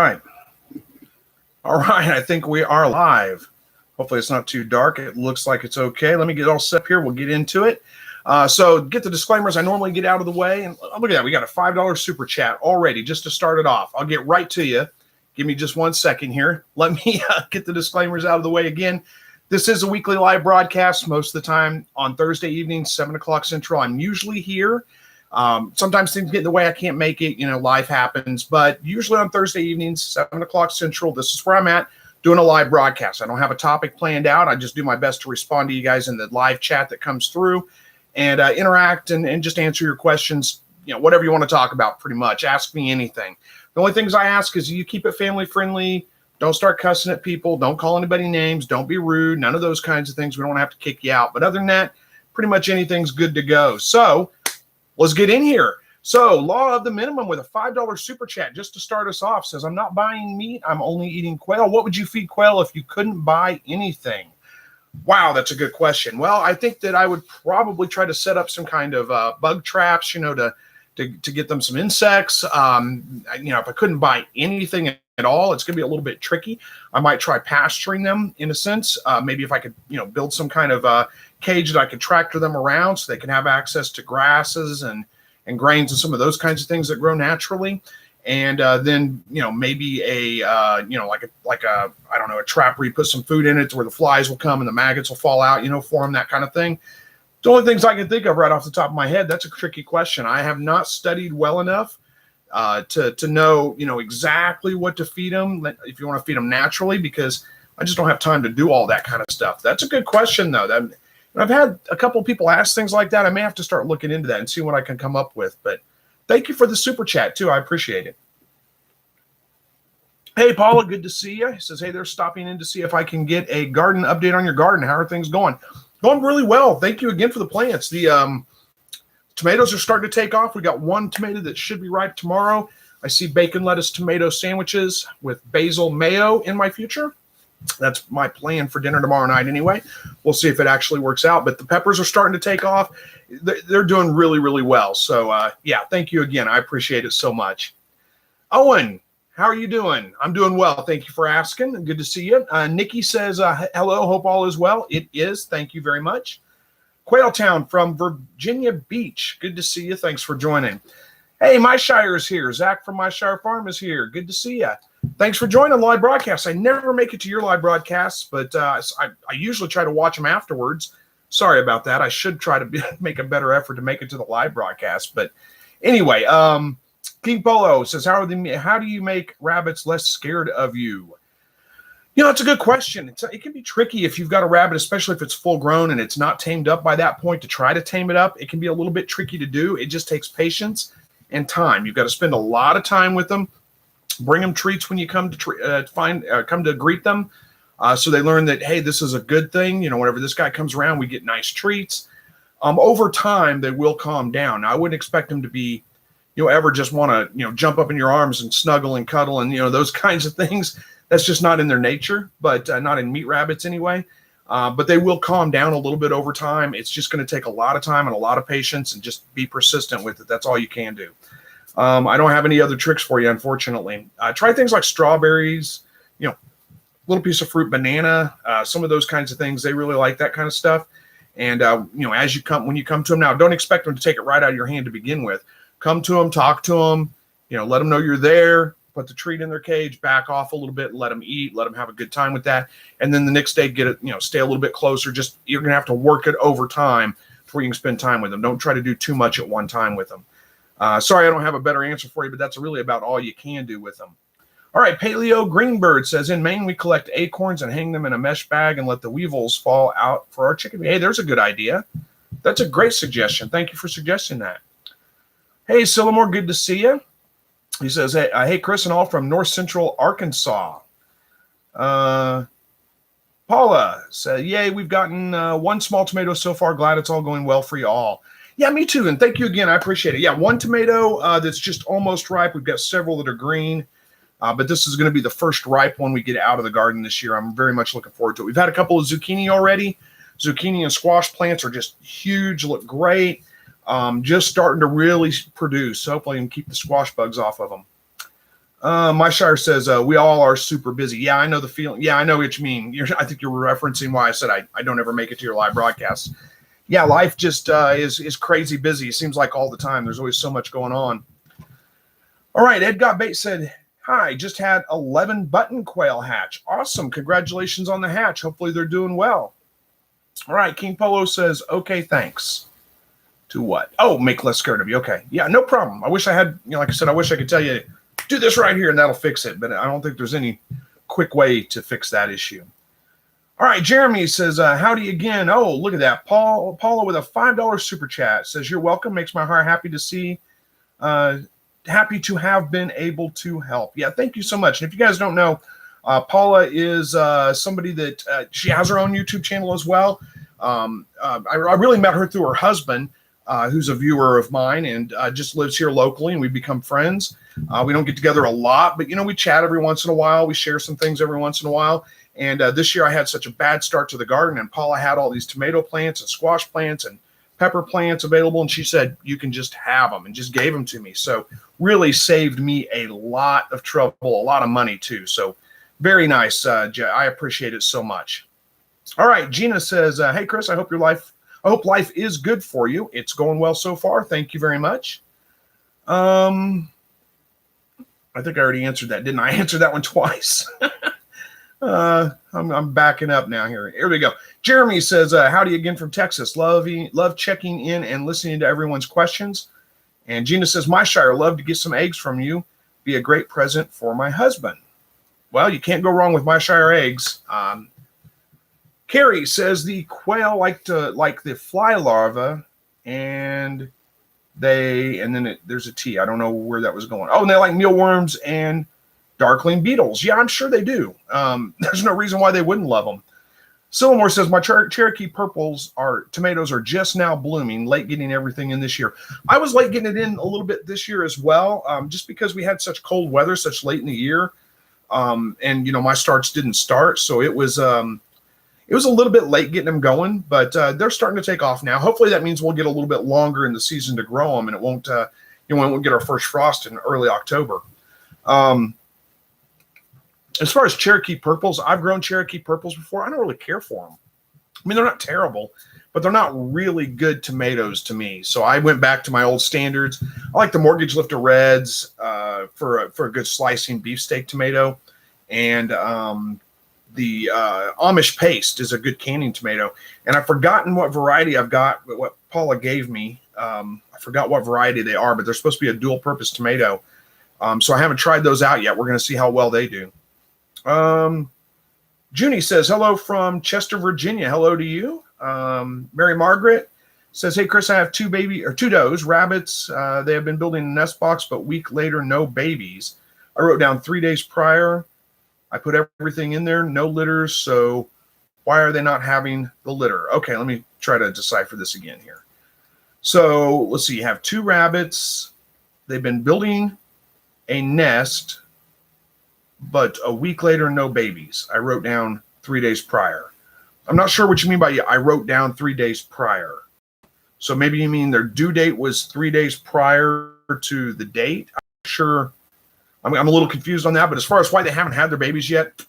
right. All right. I think we are live. Hopefully it's not too dark. It looks like it's okay. Let me get all set up here. We'll get into it. So get the disclaimers I normally get out of the way. And look at that. We got a $5 super chat already just to start it off. I'll get right to you. Give me just 1 second here. Let me get the disclaimers out of the way again. This is a weekly live broadcast most of the time on Thursday evenings, 7 o'clock Central. I'm usually here. Sometimes things get in the way. I can't make it. Life happens. But usually on Thursday evenings, 7 o'clock Central, this is where I'm at doing a live broadcast. I don't have a topic planned out. I just do my best to respond to you guys in the live chat that comes through and interact and just answer your questions, whatever you want to talk about pretty much. Ask me anything. The only things I ask is you keep it family friendly. Don't start cussing at people. Don't call anybody names. Don't be rude. None of those kinds of things. We don't have to kick you out. But other than that, pretty much anything's good to go. So let's get in here. So Law of the Minimum with a $5 super chat just to start us off says, I'm not buying meat. I'm only eating quail. What would you feed quail if you couldn't buy anything? Wow, that's a good question. Well, I think that I would probably try to set up some kind of bug traps, to get them some insects. If I couldn't buy anything at all, it's going to be a little bit tricky. I might try pasturing them in a sense. Maybe if I could, build some kind of cage that I could tractor them around so they can have access to grasses and grains and some of those kinds of things that grow naturally. And then, maybe a trap where you put some food in it to where the flies will come and the maggots will fall out, for them, that kind of thing. The only things I can think of right off the top of my head, that's a tricky question. I have not studied well enough to know, exactly what to feed them, if you want to feed them naturally, because I just don't have time to do all that kind of stuff. That's a good question, though. I've had a couple of people ask things like that. I may have to start looking into that and see what I can come up with. But thank you for the super chat, too. I appreciate it. Hey, Paula, good to see you. He says, hey, they're stopping in to see if I can get a garden update on your garden. How are things going? Going really well. Thank you again for the plants. The tomatoes are starting to take off. We got one tomato that should be ripe tomorrow. I see bacon, lettuce, tomato sandwiches with basil mayo in my future. That's my plan for dinner tomorrow night anyway. We'll see if it actually works out. But the peppers are starting to take off. They're doing really, really well. So, thank you again. I appreciate it so much. Owen, how are you doing? I'm doing well. Thank you for asking. Good to see you. Nikki says, hello, hope all is well. It is. Thank you very much. Quail Town from Virginia Beach. Good to see you. Thanks for joining. Hey, My Shire is here. Zach from My Shire Farm is here. Good to see you. Thanks for joining live broadcasts. I never make it to your live broadcasts, but I usually try to watch them afterwards. Sorry about that. I should try to make a better effort to make it to the live broadcast. But anyway, King Polo says, how do you make rabbits less scared of you? It's a good question. It can be tricky if you've got a rabbit, especially if it's full grown and it's not tamed up by that point. To try to tame it up, it can be a little bit tricky to do. It just takes patience and time. You've got to spend a lot of time with them. Bring them treats when you come to greet them, so they learn that, hey, this is a good thing. Whenever this guy comes around, we get nice treats. Over time, they will calm down. Now, I wouldn't expect them to be, ever just want to, jump up in your arms and snuggle and cuddle and those kinds of things. That's just not in their nature, but not in meat rabbits anyway. But they will calm down a little bit over time. It's just going to take a lot of time and a lot of patience, and just be persistent with it. That's all you can do. I don't have any other tricks for you, unfortunately. Try things like strawberries, little piece of fruit, banana, some of those kinds of things. They really like that kind of stuff. And, when you come to them now, don't expect them to take it right out of your hand to begin with. Come to them, talk to them, let them know you're there, put the treat in their cage, back off a little bit, and let them eat, let them have a good time with that. And then the next day, get it, stay a little bit closer. Just, you're going to have to work it over time before you can spend time with them. Don't try to do too much at one time with them. Sorry, I don't have a better answer for you, but that's really about all you can do with them. All right, Paleo Greenbird says, in Maine, we collect acorns and hang them in a mesh bag and let the weevils fall out for our chicken. Hey, there's a good idea. That's a great suggestion. Thank you for suggesting that. Hey, Sillamore, good to see you. He says, hey, Chris and all from North Central Arkansas. Paula said, yay, we've gotten one small tomato so far. Glad it's all going well for you all. Yeah, me too. And thank you again. I appreciate it. Yeah, one tomato that's just almost ripe. We've got several that are green. But this is going to be the first ripe one we get out of the garden this year. I'm very much looking forward to it. We've had a couple of zucchini already. Zucchini and squash plants are just huge, look great. Just starting to really produce. So hopefully I can keep the squash bugs off of them. My Shire says, we all are super busy. Yeah, I know the feeling. Yeah, I know what you mean. I think you're referencing why I said I don't ever make it to your live broadcasts. Yeah, life just is crazy busy. It seems like all the time. There's always so much going on. All right, Ed Got Bait said, hi, just had 11 button quail hatch. Awesome. Congratulations on the hatch. Hopefully they're doing well. All right, King Polo says, okay, thanks. To what? Oh, make less scared of you. Okay. Yeah, no problem. I wish I had, like I said, I wish I could tell you, do this right here and that'll fix it. But I don't think there's any quick way to fix that issue. All right, Jeremy says, howdy again. Oh, look at that. Paula with a $5 super chat says, you're welcome. Makes my heart happy to see, happy to have been able to help. Yeah, thank you so much. And if you guys don't know, Paula is somebody that she has her own YouTube channel as well. I really met her through her husband, who's a viewer of mine and just lives here locally, and we become friends. We don't get together a lot, but, we chat every once in a while. We share some things every once in a while. And this year I had such a bad start to the garden, and Paula had all these tomato plants and squash plants and pepper plants available. And she said, you can just have them, and just gave them to me. So really saved me a lot of trouble, a lot of money too. So very nice. I appreciate it so much. All right. Gina says, hey, Chris, I hope life is good for you. It's going well so far. Thank you very much. I think I already answered that. Didn't I answer that one twice? I'm backing up now here. Here we go. Jeremy says, howdy again from Texas. Love checking in and listening to everyone's questions. And Gina says, my Shire, love to get some eggs from you. Be a great present for my husband. Well, you can't go wrong with my Shire eggs. Carrie says the quail like the fly larva, and then there's a T. I don't know where that was going. Oh, and they like mealworms and darkling beetles. Yeah, I'm sure they do. There's no reason why they wouldn't love them. Sillamore says, my Cherokee purples tomatoes are just now blooming, late getting everything in this year. I was late getting it in a little bit this year as well, just because we had such cold weather, such late in the year. And my starts didn't start. So it was a little bit late getting them going, but they're starting to take off now. Hopefully that means we'll get a little bit longer in the season to grow them, and it won't, we'll get our first frost in early October. As far as Cherokee purples, I've grown Cherokee purples before. I don't really care for them. I mean, they're not terrible, but they're not really good tomatoes to me. So I went back to my old standards. I like the Mortgage Lifter Reds for a good slicing beefsteak tomato, and the Amish Paste is a good canning tomato. And I've forgotten what variety I've got, what Paula gave me. I forgot what variety they are, but they're supposed to be a dual-purpose tomato. So I haven't tried those out yet. We're going to see how well they do. Junie says, hello from Chester, Virginia. Hello to you. Mary Margaret says, hey, Chris, I have two does, rabbits. They have been building a nest box, but a week later, no babies. I wrote down 3 days prior. I put everything in there, no litters. So why are they not having the litter? Okay, let me try to decipher this again here. So let's see. You have two rabbits. They've been building a nest, but a week later, no babies. I wrote down 3 days prior. I'm not sure what you mean by I wrote down 3 days prior. So maybe you mean their due date was 3 days prior to the date. I'm not sure. I'm a little confused on that. But as far as why they haven't had their babies yet,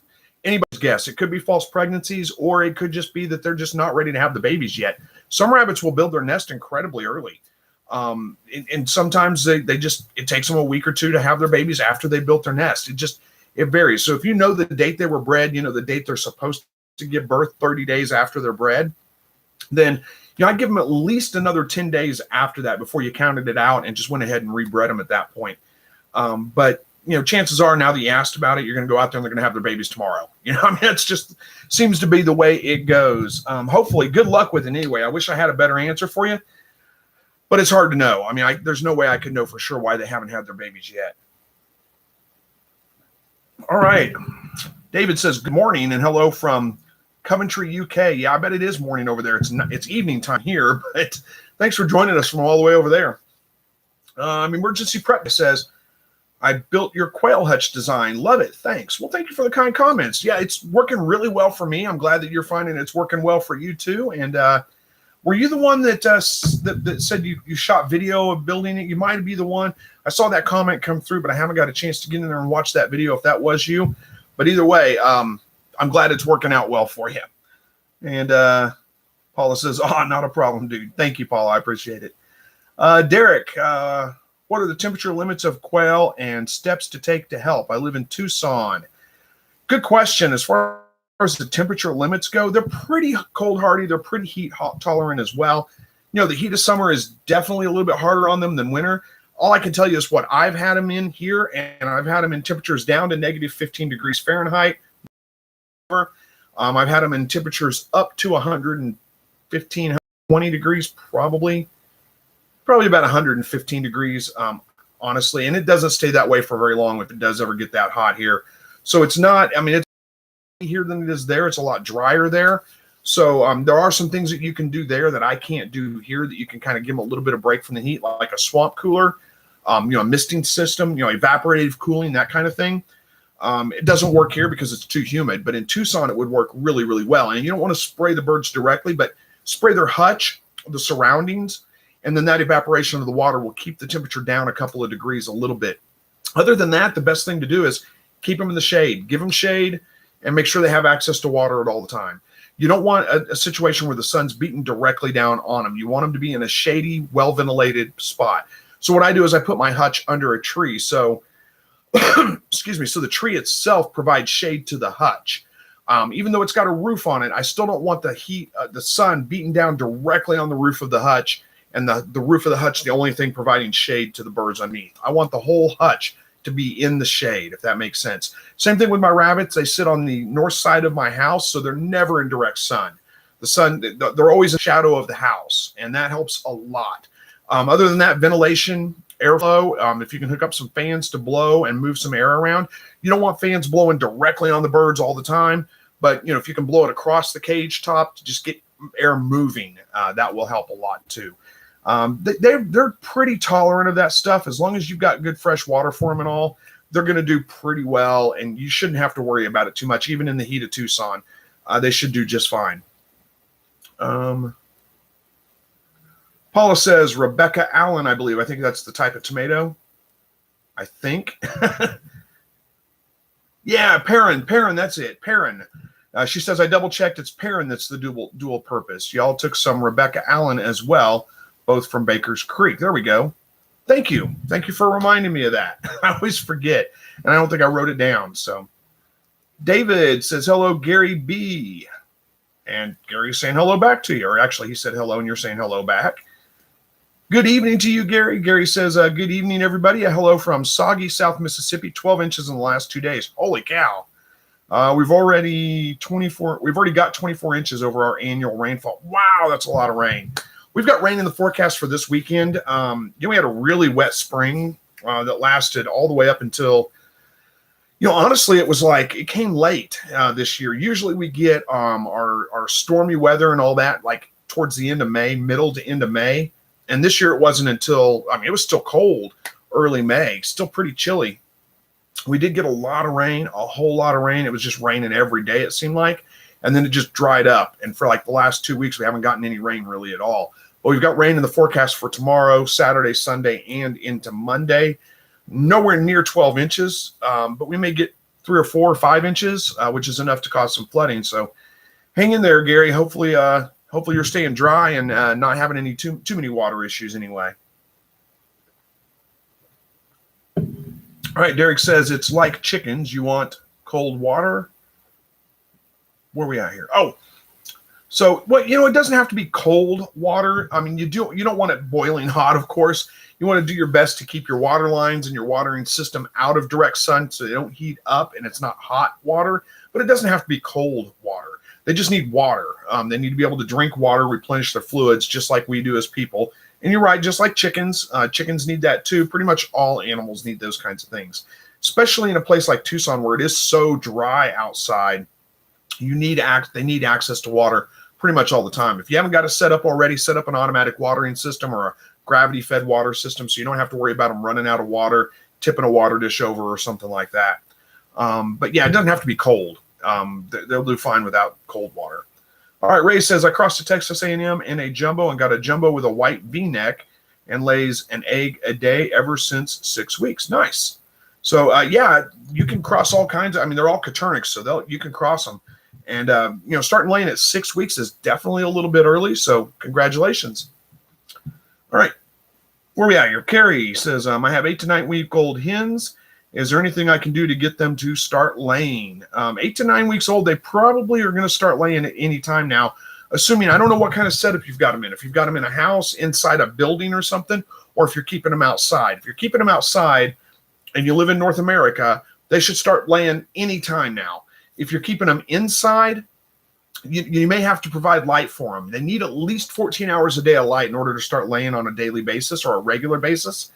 anybody's guess. It could be false pregnancies, or it could just be that they're just not ready to have the babies yet. Some rabbits will build their nest incredibly early. And sometimes it takes them a week or two to have their babies after they built their nest. It varies. So if you know the date they were bred, the date they're supposed to give birth 30 days after they're bred, then I'd give them at least another 10 days after that before you counted it out and just went ahead and rebred them at that point. But chances are, now that you asked about it, you're going to go out there and they're going to have their babies tomorrow. It's just seems to be the way it goes. Hopefully, good luck with it anyway. I wish I had a better answer for you, but it's hard to know. I mean, there's no way I could know for sure why they haven't had their babies yet. All right. David says, good morning and hello from Coventry, UK. Yeah, I bet it is morning over there. It's evening time here, but thanks for joining us from all the way over there. Emergency Prep says, I built your quail hutch design. Love it. Thanks. Well, thank you for the kind comments. Yeah, it's working really well for me. I'm glad that you're finding it's working well for you too. And Were you the one that said you shot video of building it? You might be the one. I saw that comment come through, but I haven't got a chance to get in there and watch that video if that was you. But either way, I'm glad it's working out well for you. And Paula says, "Oh, not a problem, dude. Thank you, Paula. I appreciate it." Derek, what are the temperature limits of quail and steps to take to help? I live in Tucson. Good question. As far as the temperature limits go, they're pretty cold hardy. They're pretty heat tolerant as well. You know, the heat of summer is definitely a little bit harder on them than winter. All I can tell you is what I've had them in here, and I've had them in temperatures down to negative 15 degrees Fahrenheit. I've had them in temperatures up to 115, 120 degrees, probably about 115 degrees, honestly. And it doesn't stay that way for very long if it does ever get that hot here. So it's not, I mean, it's here than it is there. It's a lot drier there. So there are some things that you can do there that I can't do here, that you can kind of give them a little bit of break from the heat, like a swamp cooler, a misting system, evaporative cooling, that kind of thing. It doesn't work here because it's too humid, but in Tucson, it would work really, really well. And you don't want to spray the birds directly, but spray their hutch, the surroundings, and then that evaporation of the water will keep the temperature down a couple of degrees a little bit. Other than that, the best thing to do is keep them in the shade, give them shade, and make sure they have access to water at all the time. You don't want a situation where the sun's beating directly down on them. You want them to be in a shady, well-ventilated spot. So what I do is I put my hutch under a tree. So, excuse me, so the tree itself provides shade to the hutch. Even though it's got a roof on it, I still don't want the heat, the sun beating down directly on the roof of the hutch, and the roof of the hutch the only thing providing shade to the birds underneath. I want the whole hutch to be in the shade, if that makes sense. Same thing with my rabbits. They sit on the north side of my house, so they're never in direct sun. The sun, they're always in the shadow of the house, and that helps a lot. Other than that, ventilation, airflow, if you can hook up some fans to blow and move some air around. You don't want fans blowing directly on the birds all the time, but if you can blow it across the cage top to just get air moving, that will help a lot too. They're pretty tolerant of that stuff. As long as you've got good fresh water for them and all, they're going to do pretty well, and you shouldn't have to worry about it too much. Even in the heat of Tucson, they should do just fine. Paula says Rebecca Allen, I believe. I think that's the type of tomato. I think. Yeah, Perrin, that's it. Perrin. She says, I double-checked. It's Perrin that's the dual purpose. Y'all took some Rebecca Allen as well, both from Baker's Creek. There we go. Thank you. Thank you for reminding me of that. I always forget, and I don't think I wrote it down. So David says, hello, Gary B. And Gary's saying hello back to you. Or actually, he said hello, and you're saying hello back. Good evening to you, Gary. Gary says, good evening, everybody. A hello from soggy South Mississippi, 12 inches in the last 2 days. Holy cow. We've already got 24 inches over our annual rainfall. Wow, that's a lot of rain. We've got rain in the forecast for this weekend. We had a really wet spring that lasted all the way up until, honestly, it was like it came late this year. Usually we get our stormy weather and all that like towards the end of May, middle to end of May. And this year it wasn't until, it was still cold early May, still pretty chilly. We did get a lot of rain, a whole lot of rain. It was just raining every day, it seemed like. And then it just dried up. And for like the last 2 weeks, we haven't gotten any rain really at all. But we've got rain in the forecast for tomorrow, Saturday, Sunday, and into Monday. Nowhere near 12 inches, but we may get 3 or 4 or 5 inches, which is enough to cause some flooding. So hang in there, Gary. Hopefully you're staying dry and not having any too many water issues anyway. All right, Derek says it's like chickens. You want cold water. Where are we at here? Oh, so it doesn't have to be cold water. You don't want it boiling hot, of course. You want to do your best to keep your water lines and your watering system out of direct sun so they don't heat up and it's not hot water. But it doesn't have to be cold water. They just need water. They need to be able to drink water, replenish their fluids, just like we do as people. And you're right, just like chickens. Chickens need that too. Pretty much all animals need those kinds of things, especially in a place like Tucson where it is so dry outside. They need access to water pretty much all the time. If you haven't got it set up already, set up an automatic watering system or a gravity-fed water system so you don't have to worry about them running out of water, tipping a water dish over or something like that. But yeah, it doesn't have to be cold. They'll do fine without cold water. All right, Ray says, I crossed to Texas A&M in a jumbo and got a jumbo with a white V-neck and lays an egg a day ever since 6 weeks. Nice. So, yeah, you can cross all kinds of, I mean, they're all Coternics, so you can cross them. And, starting laying at 6 weeks is definitely a little bit early, so congratulations. All right, where we at here? Carrie says, I have 8 to 9 week old hens. Is there anything I can do to get them to start laying? 8 to 9 weeks old, they probably are going to start laying at any time now, assuming, I don't know what kind of setup you've got them in. If you've got them in a house, inside a building or something, or if you're keeping them outside. If you're keeping them outside and you live in North America, they should start laying any time now. If you're keeping them inside, you may have to provide light for them. They need at least 14 hours a day of light in order to start laying on a daily basis or a regular basis.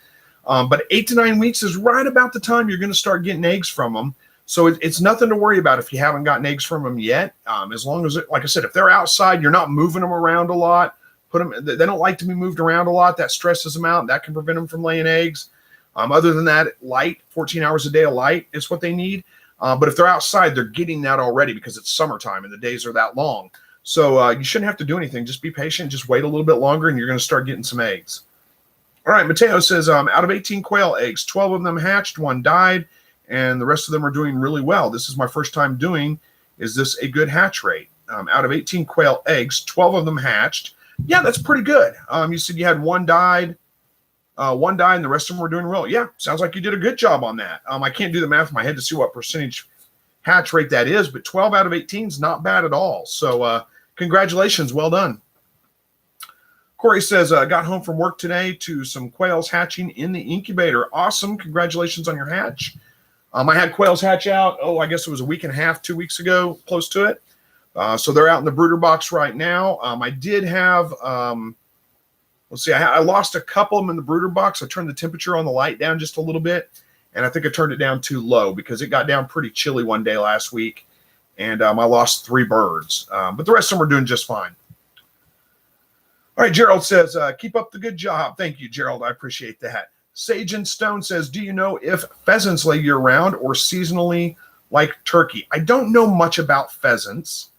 But 8 to 9 weeks is right about the time you're going to start getting eggs from them. So it's nothing to worry about if you haven't gotten eggs from them yet. As long as, like I said, if they're outside, you're not moving them around a lot. They don't like to be moved around a lot. That stresses them out. That can prevent them from laying eggs. Other than that, light, 14 hours a day of light is what they need. But if they're outside, they're getting that already because it's summertime and the days are that long. So you shouldn't have to do anything. Just be patient. Just wait a little bit longer and you're going to start getting some eggs. All right, Mateo says, out of 18 quail eggs, 12 of them hatched, 1 died, and the rest of them are doing really well. This is my first time doing. Is this a good hatch rate? Out of 18 quail eggs, 12 of them hatched. Yeah, that's pretty good. You said you had 1 died, and the rest of them were doing well. Yeah, sounds like you did a good job on that. I can't do the math in my head to see what percentage hatch rate that is, but 12 out of 18 is not bad at all. So congratulations, well done. Corey says, got home from work today to some quails hatching in the incubator. Awesome. Congratulations on your hatch. I had quails hatch out, I guess it was a week and a half, 2 weeks ago, close to it. So they're out in the brooder box right now. I did have, let's see, I lost a couple of them in the brooder box. I turned the temperature on the light down just a little bit, and I think I turned it down too low because it got down pretty chilly one day last week, and I lost 3 birds. But the rest of them are doing just fine. All right, Gerald says, keep up the good job. Thank you, Gerald. I appreciate that. Sage and Stone says, do you know if pheasants lay year-round or seasonally like turkey? I don't know much about pheasants,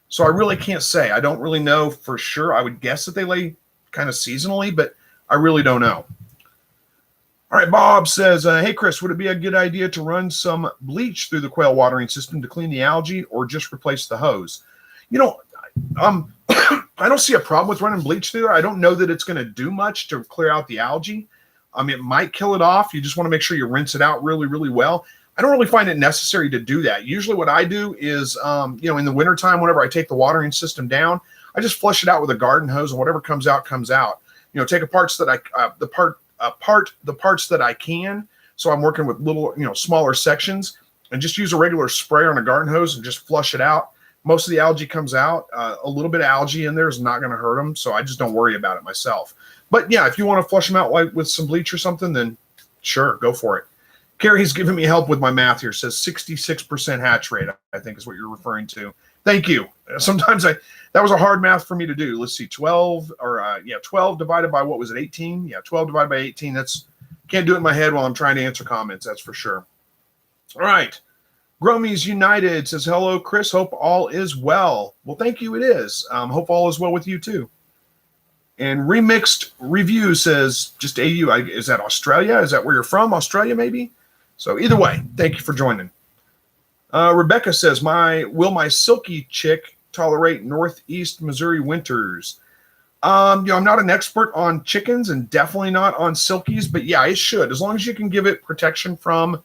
so I really can't say. I don't really know for sure. I would guess that they lay kind of seasonally, but I really don't know. All right, Bob says, hey, Chris, would it be a good idea to run some bleach through the quail watering system to clean the algae or just replace the hose? I don't see a problem with running bleach through there. I don't know that it's going to do much to clear out the algae. It might kill it off. You just want to make sure you rinse it out really, really well. I don't really find it necessary to do that. Usually what I do is, in the wintertime, whenever I take the watering system down, I just flush it out with a garden hose, and whatever comes out, comes out. Take the parts that I can. So I'm working with little, smaller sections, and just use a regular sprayer on a garden hose and just flush it out. Most of the algae comes out. A little bit of algae in there is not going to hurt them, so I just don't worry about it myself. But yeah, if you want to flush them out like with some bleach or something, then sure, go for it. Carrie's giving me help with my math here. Says 66% hatch rate, I think is what you're referring to. Thank you. Sometimes that was a hard math for me to do. Let's see, 12 divided by, what was it, 18? Yeah, 12 divided by 18. Can't do it in my head while I'm trying to answer comments, that's for sure. All right. Gromies United says, hello, Chris. Hope all is well. Well, thank you. It is. Hope all is well with you, too. And Remixed Review says, just AU. Is that Australia? Is that where you're from? Australia, maybe? So either way, thank you for joining. Rebecca says, will my silky chick tolerate Northeast Missouri winters? I'm not an expert on chickens and definitely not on silkies, but yeah, it should. As long as you can give it protection from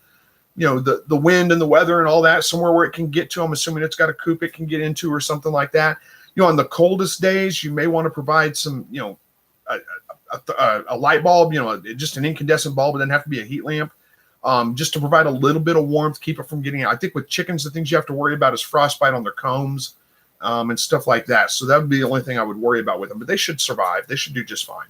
the wind and the weather and all that, somewhere where it can get to. I'm assuming it's got a coop it can get into or something like that. On the coldest days, you may want to provide some, a light bulb, just an incandescent bulb. It doesn't have to be a heat lamp, just to provide a little bit of warmth, keep it from getting out. I think with chickens, the things you have to worry about is frostbite on their combs and stuff like that. So that would be the only thing I would worry about with them. But they should survive. They should do just fine.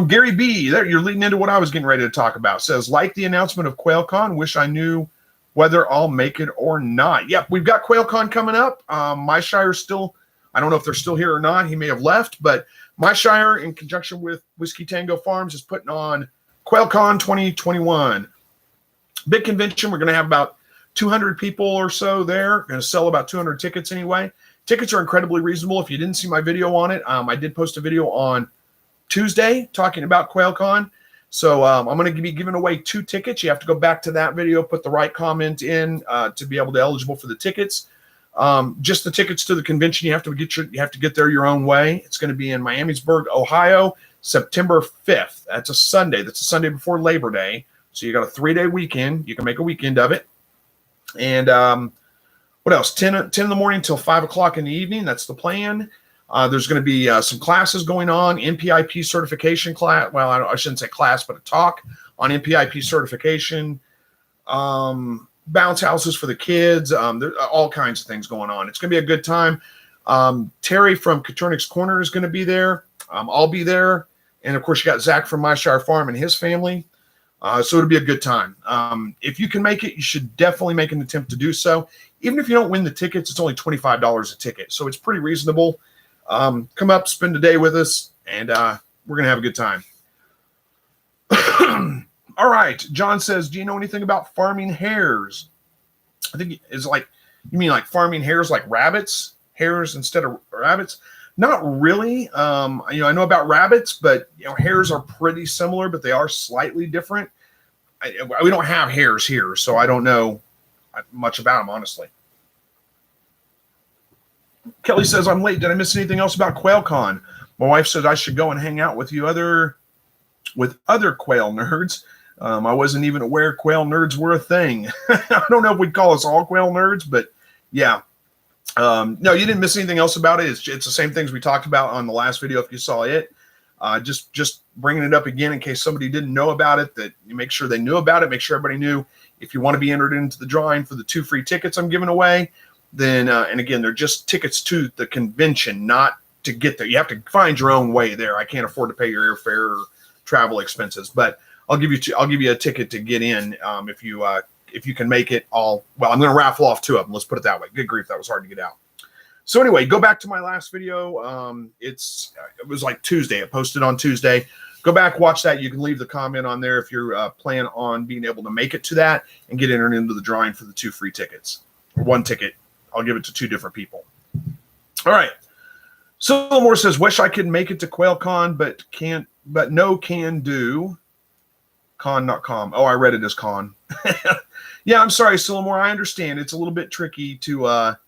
Gary B, there you're leading into what I was getting ready to talk about. Says, like the announcement of Quail Con, wish I knew whether I'll make it or not. Yep, we've got Quail Con coming up. My Shire's still, I don't know if they're still here or not. He may have left, but my Shire, in conjunction with Whiskey Tango Farms, is putting on Quail Con 2021. Big convention. We're going to have about 200 people or so there. Going to sell about 200 tickets anyway. Tickets are incredibly reasonable. If you didn't see my video on it, I did post a video on Tuesday talking about Quail Con. So I'm going to be giving away 2 tickets. You have to go back to that video, put the right comment in to be able to eligible for the tickets. Just the tickets to the convention, you have to get there your own way. It's going to be in Miamisburg, Ohio, September 5th. That's a Sunday. That's a Sunday before Labor Day. So you got a 3-day weekend. You can make a weekend of it. And what else? 10 in the morning till 5 o'clock in the evening. That's the plan. There's going to be some classes going on, NPIP certification class. Well, I shouldn't say class, but a talk on NPIP certification, bounce houses for the kids. There's all kinds of things going on. It's going to be a good time. Terry from Katernik's Corner is going to be there. I'll be there. And, of course, you got Zach from My Shire Farm and his family. So it'll be a good time. If you can make it, you should definitely make an attempt to do so. Even if you don't win the tickets, it's only $25 a ticket. So it's pretty reasonable. Come up, spend a day with us, and we're going to have a good time. All right. John says, do you know anything about farming hares? I think it's like, you mean like farming hares like rabbits? Hares instead of rabbits? Not really. I know about rabbits, but hares are pretty similar, but they are slightly different. We don't have hares here, so I don't know much about them, honestly. Kelly says, I'm late. Did I miss anything else about Quail Con? My wife said I should go and hang out with you other quail nerds. I wasn't even aware quail nerds were a thing. I don't know if we'd call us all quail nerds, but yeah. No, you didn't miss anything else about it. It's the same things we talked about on the last video if you saw it. Just bringing it up again in case somebody didn't know about it, that you make sure they knew about it, make sure everybody knew. If you want to be entered into the drawing for the 2 free tickets I'm giving away, then, and again, they're just tickets to the convention, not to get there. You have to find your own way there. I can't afford to pay your airfare or travel expenses, but I'll give you a ticket to get in. If you can make it I'm going to raffle off 2 of them. Let's put it that way. Good grief. That was hard to get out. So anyway, go back to my last video. It was like Tuesday. It posted on Tuesday. Go back, watch that. You can leave the comment on there if you're planning on being able to make it to that and get entered into the drawing for the 2 free tickets. Or 1 ticket. I'll give it to 2 different people. All right. Silvermore says, wish I could make it to Quail Con, but no can do. Con, not com. Oh, I read it as con. Yeah, I'm sorry, Silvermore. I understand. It's a little bit tricky it's a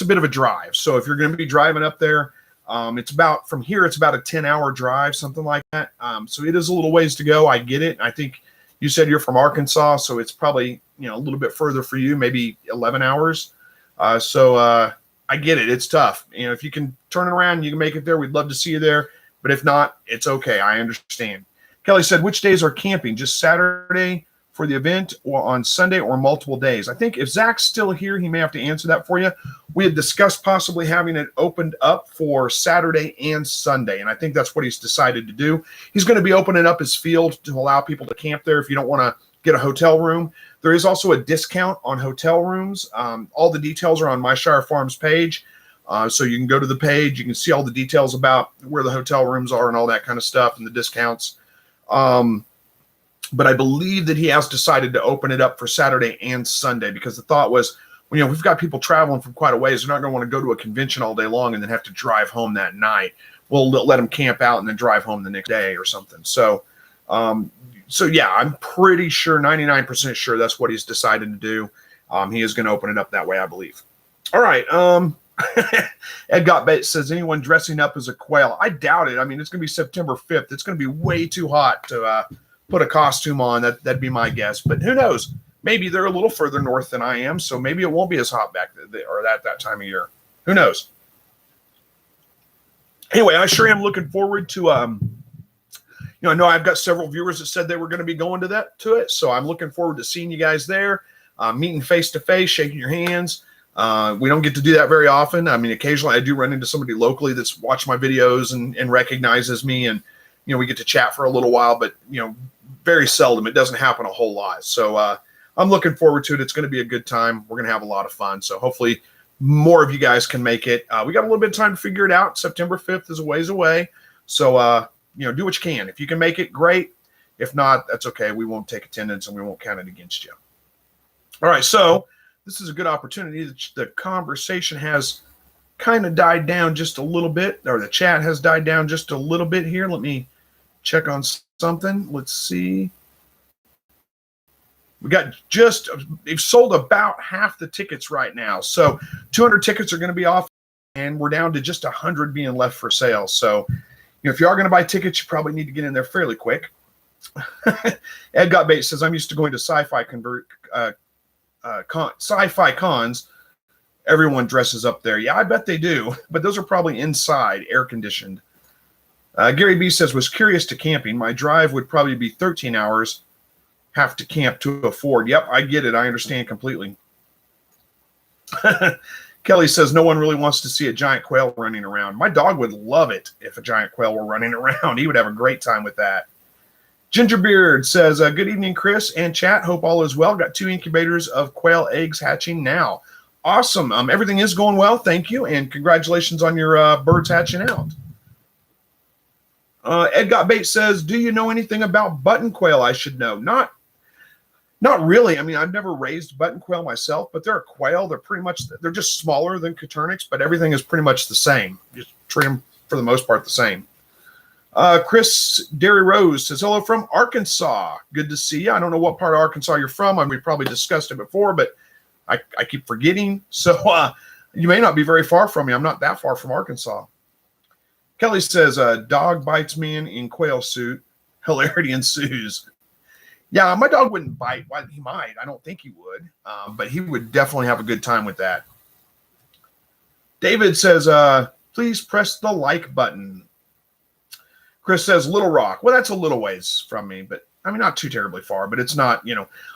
bit of a drive. So if you're going to be driving up there, it's about a 10-hour drive, something like that. So it is a little ways to go. I get it. I think you said you're from Arkansas, so it's probably a little bit further for you, maybe 11 hours. So I get it. It's tough. If you can turn it around, you can make it there. We'd love to see you there. But if not, it's okay. I understand. Kelly said, which days are camping? Just Saturday for the event, or on Sunday, or multiple days? I think if Zach's still here, he may have to answer that for you. We had discussed possibly having it opened up for Saturday and Sunday, and I think that's what he's decided to do. He's going to be opening up his field to allow people to camp there if you don't want to get a hotel room. There is also a discount on hotel rooms. All the details are on My Shire Farms page. So you can go to the page. You can see all the details about where the hotel rooms are and all that kind of stuff and the discounts. But I believe that he has decided to open it up for Saturday and Sunday because the thought was, we've got people traveling from quite a ways. They're not going to want to go to a convention all day long and then have to drive home that night. We'll let them camp out and then drive home the next day or something. So yeah, I'm pretty sure, 99% sure that's what he's decided to do. He is going to open it up that way, I believe. All right. Ed Gottbait says, anyone dressing up as a quail? I doubt it. I mean, it's going to be September 5th. It's going to be way too hot to put a costume on. That'd be my guess. But who knows? Maybe they're a little further north than I am, so maybe it won't be as hot back there or at that time of year. Who knows? Anyway, I sure am looking forward to I know I've got several viewers that said they were going to be going to it, so I'm looking forward to seeing you guys there, meeting face to face, shaking your hands. We don't get to do that very often. I mean, occasionally I do run into somebody locally that's watched my videos and recognizes me, and we get to chat for a little while, but very seldom. It doesn't happen a whole lot. So I'm looking forward to it. It's going to be a good time. We're going to have a lot of fun. So hopefully more of you guys can make it. We got a little bit of time to figure it out. September 5th is a ways away. So, do what you can. If you can make it, great. If not, that's okay. We won't take attendance and we won't count it against you. All right. So this is a good opportunity. The conversation has kind of died down just a little bit, or the chat has died down just a little bit here. Let me check on something. Let's see. They've sold about half the tickets right now. So 200 tickets are going to be off, and we're down to just 100 being left for sale. So, if you are going to buy tickets, you probably need to get in there fairly quick. Ed Got Bait says, I'm used to going to sci-fi cons. Everyone dresses up there. Yeah, I bet they do, but those are probably inside, air conditioned. Gary B says, was curious to camping. My drive would probably be 13 hours. Have to camp to afford. Yep, I get it. I understand completely. Kelly says, no one really wants to see a giant quail running around. My dog would love it if a giant quail were running around. He would have a great time with that. Gingerbeard says, good evening, Chris and chat. Hope all is well. Got 2 incubators of quail eggs hatching now. Awesome. Everything is going well. Thank you. And congratulations on your birds hatching out. Ed Got Bait says, do you know anything about button quail I should know? Not really. I mean, I've never raised button quail myself, but they're a quail. They're just smaller than Coturnix, but everything is pretty much the same. Just treat them for the most part the same. Chris Derry Rose says, hello from Arkansas. Good to see you. I don't know what part of Arkansas you're from. I mean, we probably discussed it before, but I keep forgetting. So you may not be very far from me. I'm not that far from Arkansas. Kelly says, dog bites man in quail suit. Hilarity ensues. Yeah, my dog wouldn't bite. Well, he might. I don't think he would. But he would definitely have a good time with that. David says, please press the like button. Chris says, Little Rock. Well, that's a little ways from me, but I mean, not too terribly far, but it's not,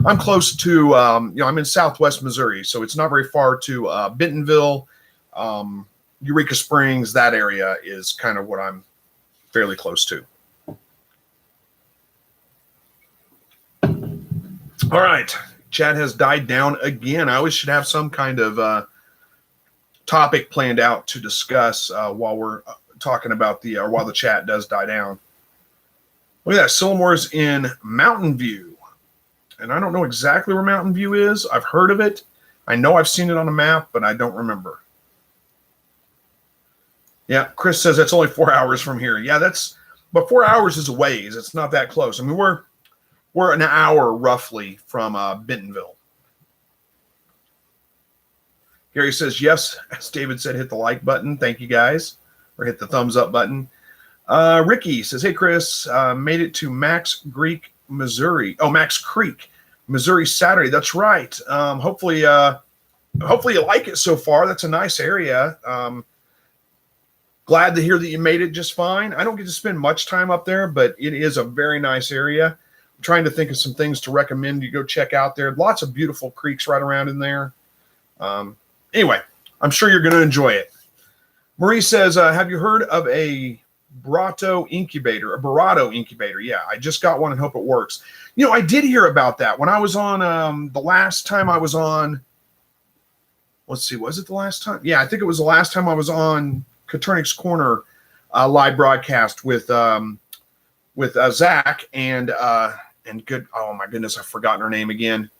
I'm close to, I'm in Southwest Missouri, so it's not very far to Bentonville, Eureka Springs. That area is kind of what I'm fairly close to. All right. Chat has died down again. I always should have some kind of topic planned out to discuss while we're talking about while the chat does die down. Look at that. Sillmore's in Mountain View. And I don't know exactly where Mountain View is. I've heard of it. I know I've seen it on a map, but I don't remember. Yeah, Chris says that's only 4 hours from here. Yeah, but 4 hours is a ways. It's not that close. I mean, we're an hour roughly from Bentonville. Gary says, yes, as David said, hit the like button. Thank you, guys. Or hit the thumbs up button. Ricky says, hey, Chris, made it to Max Creek, Missouri, Saturday. That's right. Hopefully you like it so far. That's a nice area. Glad to hear that you made it just fine. I don't get to spend much time up there, but it is a very nice area. I'm trying to think of some things to recommend you go check out there. Lots of beautiful creeks right around in there. Anyway, I'm sure you're going to enjoy it. Marie says, have you heard of a Barato incubator? Yeah, I just got one and hope it works. I did hear about that when I was on the last time I was on. Let's see, was it the last time? Yeah, I think it was the last time I was on Coturnix Corner live broadcast with Zach and good. Oh my goodness, I've forgotten her name again.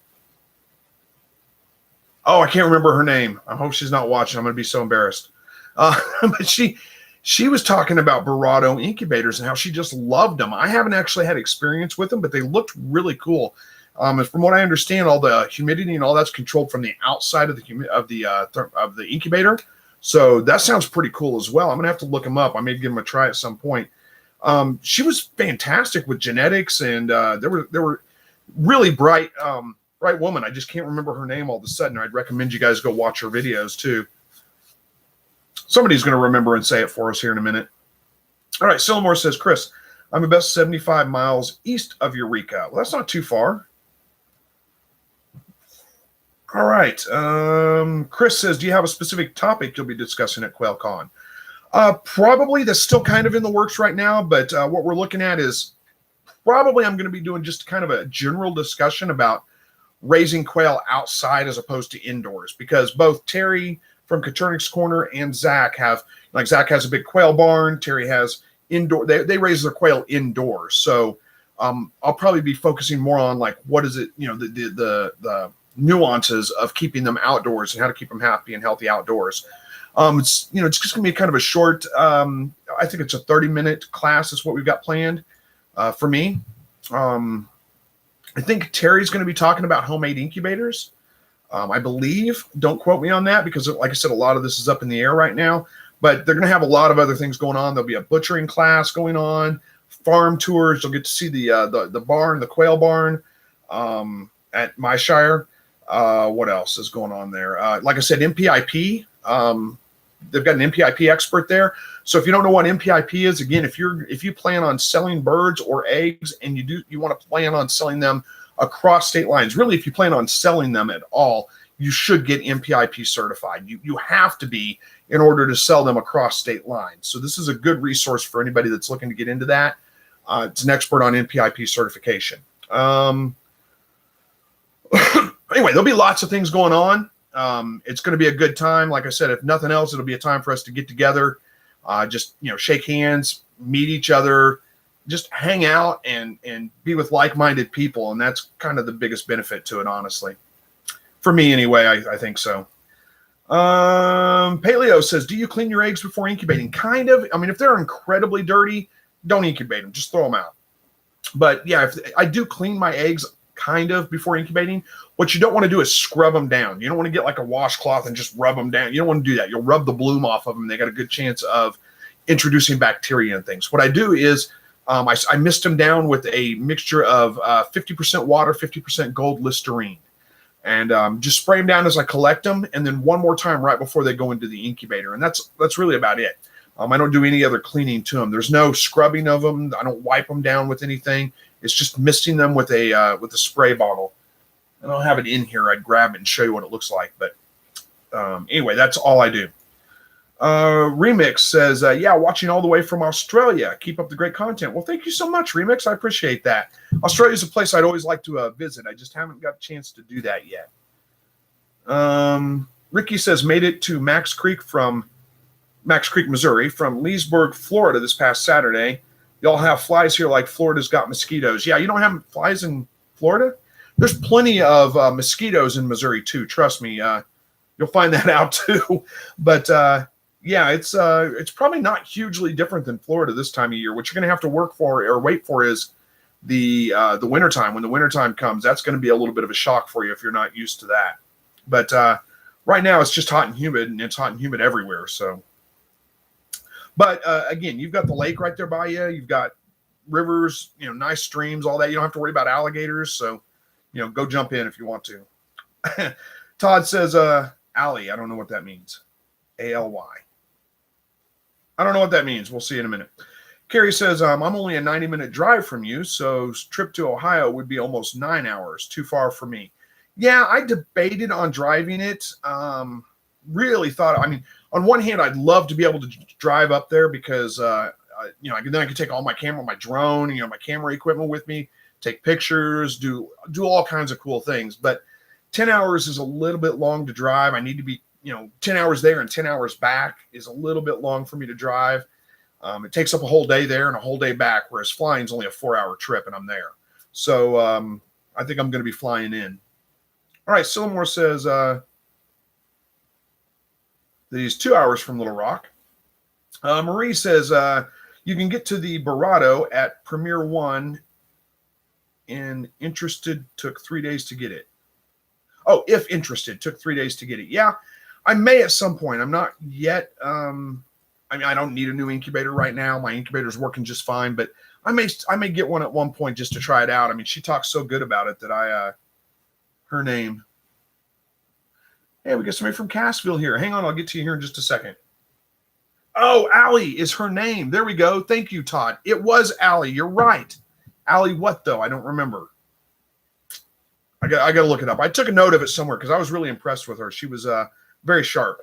Oh, I can't remember her name. I hope she's not watching. I'm going to be so embarrassed. But she was talking about Barato incubators and how she just loved them. I haven't actually had experience with them, but they looked really cool. And from what I understand, all the humidity and all that's controlled from the outside of the incubator. So that sounds pretty cool as well. I'm gonna have to look them up. I may give them a try at some point. She was fantastic with genetics, and they were really bright woman. I just can't remember her name all of a sudden. I'd recommend you guys go watch her videos too. Somebody's going to remember and say it for us here in a minute. All right, Sillmore says, Chris, I'm about 75 miles east of Eureka. Well, that's not too far. All right. Chris says, do you have a specific topic you'll be discussing at Quail Con? Probably. That's still kind of in the works right now, but what we're looking at is probably I'm going to be doing just kind of a general discussion about raising quail outside as opposed to indoors, because both Terry from Coturnix Corner and Zach Zach has a big quail barn. Terry has indoor. They raise their quail indoors. So I'll probably be focusing more on what is it, the nuances of keeping them outdoors and how to keep them happy and healthy outdoors. It's it's just gonna be kind of a short. I think it's a 30-minute class is what we've got planned for me. I think Terry's going to be talking about homemade incubators. I believe. Don't quote me on that because, like I said, a lot of this is up in the air right now. But they're going to have a lot of other things going on. There'll be a butchering class going on, farm tours. You'll get to see the barn, the quail barn at my shire. What else is going on there? Like I said, MPIP. They've got an MPIP expert there. So if you don't know what MPIP is, again, if you plan on selling birds or eggs and you want to plan on selling them across state lines, really, if you plan on selling them at all, you should get MPIP certified. You have to be in order to sell them across state lines. So this is a good resource for anybody that's looking to get into that. It's an expert on MPIP certification. Anyway, there'll be lots of things going on. It's going to be a good time. Like I said, if nothing else, it'll be a time for us to get together, just shake hands, meet each other, just hang out and be with like-minded people. And that's kind of the biggest benefit to it, honestly. For me, anyway, I think so. Paleo says, do you clean your eggs before incubating? Kind of. I mean, if they're incredibly dirty, don't incubate them. Just throw them out. But yeah, if I do clean my eggs kind of before incubating. What you don't want to do is scrub them down. You don't want to get like a washcloth and just rub them down. You don't want to do that. You'll rub the bloom off of them. They got a good chance of introducing bacteria and things. What I do is I mist them down with a mixture of 50% water, 50% gold Listerine. And just spray them down as I collect them, and then one more time right before they go into the incubator. And that's really about it. I don't do any other cleaning to them. There's no scrubbing of them. I don't wipe them down with anything. It's just misting them with a spray bottle. I don't have it in here. I'd grab it and show you what it looks like. But anyway, that's all I do. Remix says, yeah, watching all the way from Australia. Keep up the great content. Well, thank you so much, Remix. I appreciate that. Australia is a place I'd always like to visit. I just haven't got a chance to do that yet. Ricky says, made it to Max Creek, Missouri, from Leesburg, Florida this past Saturday. Y'all have flies here like Florida's got mosquitoes. Yeah, you don't have flies in Florida? There's plenty of mosquitoes in Missouri, too. Trust me. You'll find that out, too. But, yeah, it's probably not hugely different than Florida this time of year. What you're going to have to work for or wait for is the wintertime. When the wintertime comes, that's going to be a little bit of a shock for you if you're not used to that. But right now it's just hot and humid, and it's hot and humid everywhere. So, but again, you've got the lake right there by you. You've got rivers, nice streams, all that. You don't have to worry about alligators. So, go jump in if you want to. Todd says, Alley. I don't know what that means. ALY. I don't know what that means. We'll see in a minute. Carrie says, I'm only a 90-minute drive from you, so trip to Ohio would be almost 9 hours. Too far for me. Yeah, I debated on driving it. Really thought, on one hand, I'd love to be able to drive up there because, then I could take all my drone, my camera equipment with me, take pictures, do all kinds of cool things. But 10 hours is a little bit long to drive. I need to be 10 hours there and 10 hours back is a little bit long for me to drive. It takes up a whole day there and a whole day back, whereas flying is only a 4-hour trip and I'm there. So I think I'm going to be flying in. All right, Sillamore says that he's 2 hours from Little Rock. Marie says you can get to the Barado at Premier One, and interested took 3 days to get it. Oh, if interested, took 3 days to get it. Yeah. I may at some point. I'm not yet. I don't need a new incubator right now. My incubator's working just fine, but I may get one at one point just to try it out. She talks so good about it that her name. Hey, we got somebody from Cassville here. Hang on, I'll get to you here in just a second. Oh, Allie is her name. There we go. Thank you, Todd. It was Allie. You're right. Allie what, though? I don't remember. I got to look it up. I took a note of it somewhere because I was really impressed with her. She was very sharp.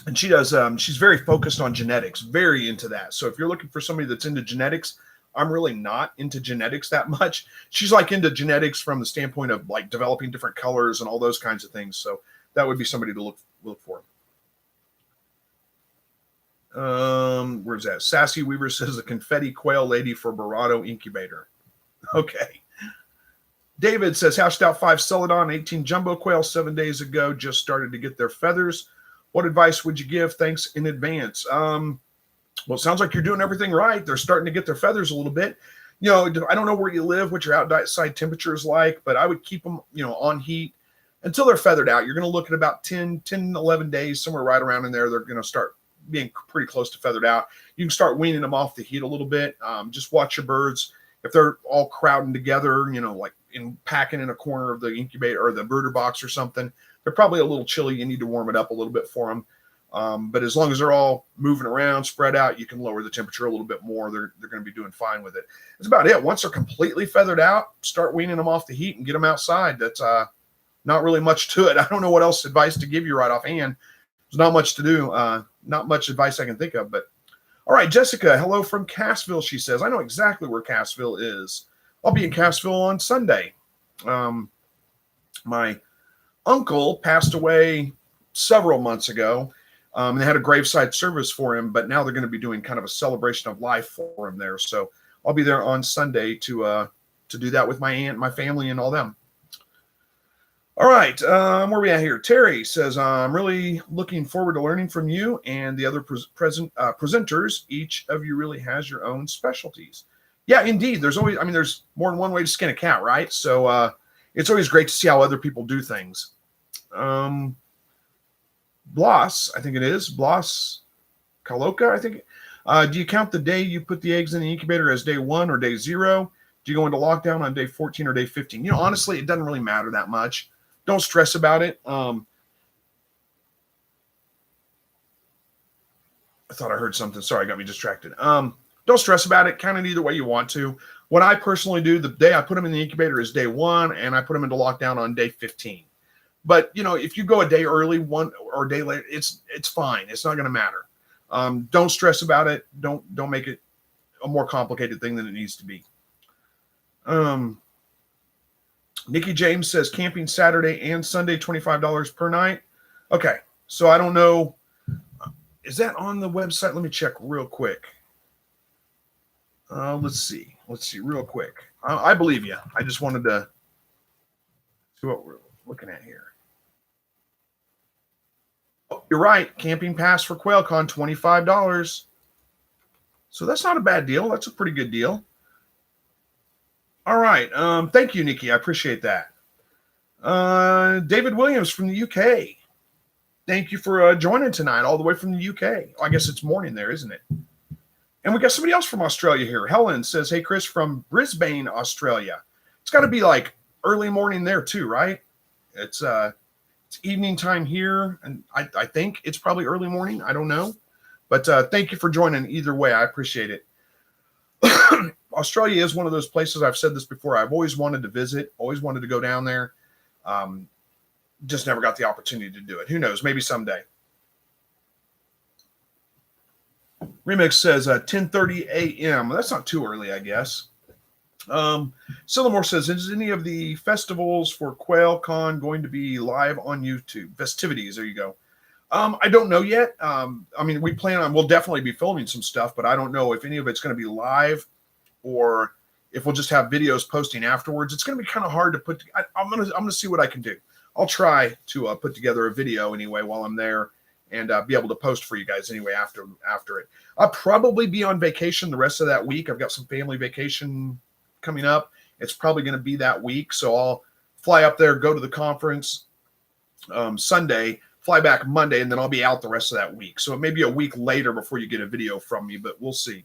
And she does, she's very focused on genetics, very into that. So if you're looking for somebody that's into genetics, I'm really not into genetics that much. She's like into genetics from the standpoint of like developing different colors and all those kinds of things. So that would be somebody to look for. Where's that? Sassy Weaver says the confetti quail lady for Barado incubator. Okay. David says, hatched out 5 Celadon, 18 jumbo quail 7 days ago. Just started to get their feathers. What advice would you give? Thanks in advance. Well, it sounds like you're doing everything right. They're starting to get their feathers a little bit. You know, I don't know where you live, what your outside temperature is like, but I would keep them, you know, on heat until they're feathered out. You're going to look at about 10, 11 days, somewhere right around in there. They're going to start being pretty close to feathered out. You can start weaning them off the heat a little bit. Just watch your birds. If they're all crowding together, you know, like packing in a corner of the incubator or the brooder box or something, they're probably a little chilly. You need to warm it up a little bit for them. But as long as they're all moving around, spread out, you can lower the temperature a little bit more. They're going to be doing fine with it. That's about it. Once they're completely feathered out, start weaning them off the heat and get them outside. That's not really much to it. I don't know what else advice to give you right offhand. There's not much to do. Not much advice I can think of. But all right, Jessica, hello from Cassville. She says, I know exactly where Cassville is. I'll be in Cassville on Sunday. My uncle passed away several months ago. They had a graveside service for him, but now they're going to be doing kind of a celebration of life for him there. So I'll be there on Sunday to do that with my aunt, my family, and all them. All right, where are we at here? Terry says, I'm really looking forward to learning from you and the other presenters. Each of you really has your own specialties. Yeah, indeed. There's always, there's more than one way to skin a cat, right? So it's always great to see how other people do things. Bloss, I think it is. Bloss Kaloka, I think. Do you count the day you put the eggs in the incubator as day 1 or day 0? Do you go into lockdown on day 14 or day 15? You know, honestly, it doesn't really matter that much. Don't stress about it. I thought I heard something. Sorry, I got me distracted. Don't stress about it. Count it either way you want to. What I personally do, the day I put them in the incubator is day 1, and I put them into lockdown on day 15. But, you know, if you go a day early, one or a day later, it's fine. It's not going to matter. Don't stress about it. Don't make it a more complicated thing than it needs to be. Nikki James says camping Saturday and Sunday, $25 per night. Okay, so I don't know. Is that on the website? Let me check real quick. Let's see real quick. I believe you. I just wanted to see what we're looking at here. Oh, you're right. Camping pass for Quail Con, $25. So that's not a bad deal. That's a pretty good deal. All right. Thank you, Nikki. I appreciate that. David Williams from the UK. Thank you for joining tonight all the way from the UK. I guess it's morning there, isn't it? And we got somebody else from Australia here. Helen says, hey, Chris, from Brisbane, Australia. It's got to be like early morning there too, right? It's evening time here, and I think it's probably early morning. I don't know. But thank you for joining either way. I appreciate it. Australia is one of those places, I've said this before, I've always wanted to visit, always wanted to go down there. Just never got the opportunity to do it. Who knows? Maybe someday. Remix says 10:30 a.m. That's not too early, I guess. Sillamore says, is any of the festivals for Quail Con going to be live on YouTube? Festivities, there you go. I don't know yet. We'll definitely be filming some stuff, but I don't know if any of it's going to be live or if we'll just have videos posting afterwards. It's going to be kind of hard to put. I'm going to see what I can do. I'll try to put together a video anyway while I'm there and be able to post for you guys anyway after it. I'll probably be on vacation the rest of that week. I've got some family vacation coming up. It's probably going to be that week. So I'll fly up there, go to the conference Sunday, fly back Monday, and then I'll be out the rest of that week. So it may be a week later before you get a video from me, but we'll see.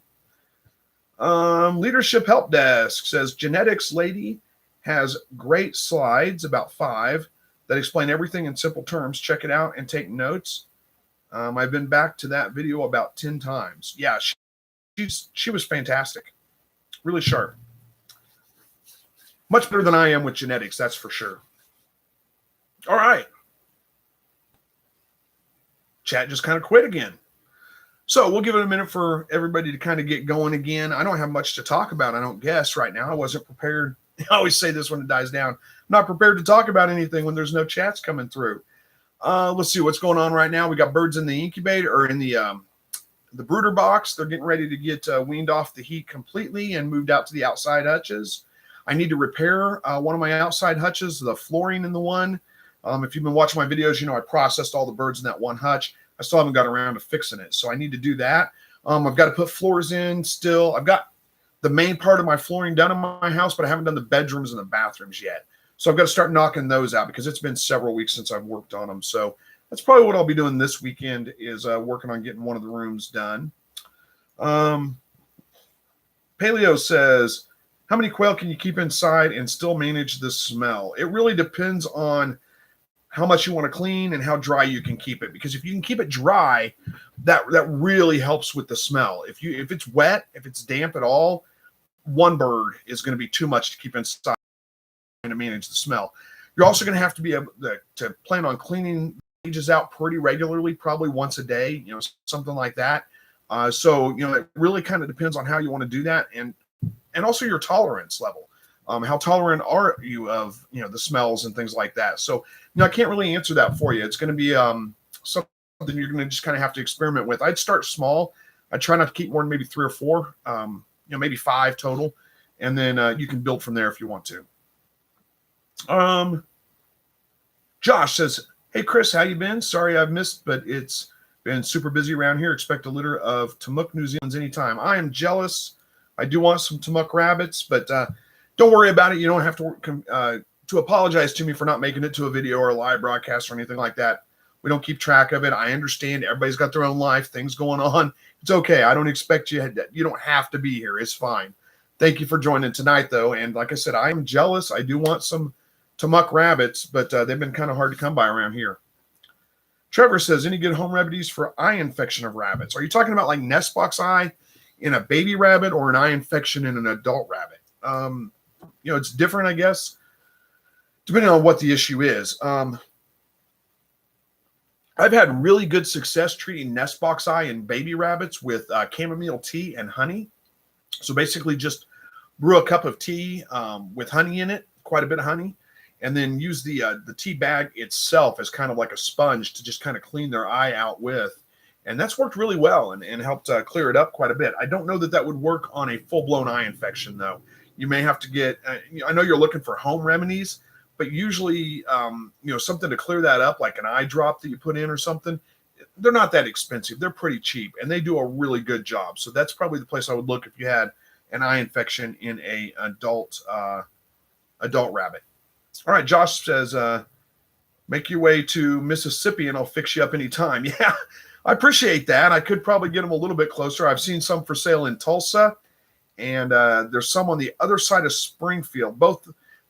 Leadership Help Desk says, genetics lady has great slides, about 5, that explain everything in simple terms. Check it out and take notes. I've been back to that video about 10 times. Yeah, she was fantastic. Really sharp. Much better than I am with genetics, that's for sure. All right. Chat just kind of quit again. So we'll give it a minute for everybody to kind of get going again. I don't have much to talk about, I don't guess, right now. I wasn't prepared. I always say this when it dies down. I'm not prepared to talk about anything when there's no chats coming through. Let's see what's going on right now. We got birds in the incubator or in the brooder box. They're getting ready to get weaned off the heat completely and moved out to the outside hutches. I need to repair one of my outside hutches, the flooring in the one. If you've been watching my videos, you know I processed all the birds in that one hutch. I still haven't got around to fixing it, so I need to do that. I've got to put floors in still. I've got the main part of my flooring done in my house, but I haven't done the bedrooms and the bathrooms yet. So I've got to start knocking those out because it's been several weeks since I've worked on them. So that's probably what I'll be doing this weekend is working on getting one of the rooms done. Paleo says, how many quail can you keep inside and still manage the smell? It really depends on how much you want to clean and how dry you can keep it. Because if you can keep it dry, that really helps with the smell. If it's wet, if it's damp at all, one bird is going to be too much to keep inside to manage the smell. You're also going to have to be able to plan on cleaning cages out pretty regularly, probably once a day, you know, something like that. So, you know, it really kind of depends on how you want to do that and also your tolerance level. How tolerant are you of, you know, the smells and things like that? So, you know, I can't really answer that for you. It's going to be something you're going to just kind of have to experiment with. I'd start small. I'd try not to keep more than maybe 3 or 4, you know, maybe 5 total. And then you can build from there if you want to. Josh says, hey, Chris, how you been? Sorry I've missed, but it's been super busy around here. Expect a litter of Tamuk New Zealand's anytime. I am jealous. I do want some Tamuk rabbits, but don't worry about it. You don't have to apologize to me for not making it to a video or a live broadcast or anything like that. We don't keep track of it. I understand everybody's got their own life, things going on. It's okay. I don't expect you. You don't have to be here. It's fine. Thank you for joining tonight, though. And like I said, I am jealous. I do want some Tamuk rabbits, but they've been kind of hard to come by around here. Trevor says, any good home remedies for eye infection of rabbits? Are you talking about like nest box eye in a baby rabbit or an eye infection in an adult rabbit? You know, it's different, I guess, depending on what the issue is. I've had really good success treating nest box eye in baby rabbits with chamomile tea and honey. So basically just brew a cup of tea with honey in it, quite a bit of honey, and then use the tea bag itself as kind of like a sponge to just kind of clean their eye out with. And that's worked really well and helped clear it up quite a bit. I don't know that would work on a full-blown eye infection, though. You may have to get, I know you're looking for home remedies, but usually, you know, something to clear that up, like an eye drop that you put in or something, they're not that expensive. They're pretty cheap, and they do a really good job. So that's probably the place I would look if you had an eye infection in a adult rabbit. All right, Josh says, make your way to Mississippi, and I'll fix you up anytime. Yeah, I appreciate that. I could probably get them a little bit closer. I've seen some for sale in Tulsa, and there's some on the other side of Springfield.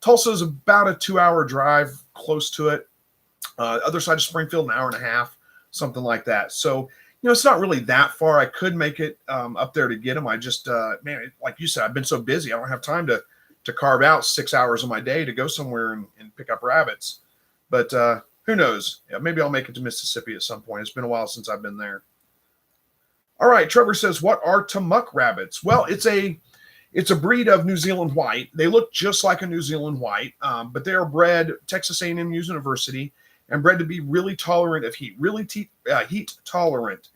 Tulsa is about a 2-hour drive close to it. Other side of Springfield, an hour and a half, something like that. So, you know, it's not really that far. I could make it up there to get them. I just, man, like you said, I've been so busy. I don't have time to carve out 6 hours of my day to go somewhere and pick up rabbits. But who knows? Yeah, maybe I'll make it to Mississippi at some point. It's been a while since I've been there. All right, Trevor says, what are Tamuk rabbits? Well, it's a breed of New Zealand white. They look just like a New Zealand white, but they are bred Texas A&M University and bred to be really tolerant of heat, really heat tolerant.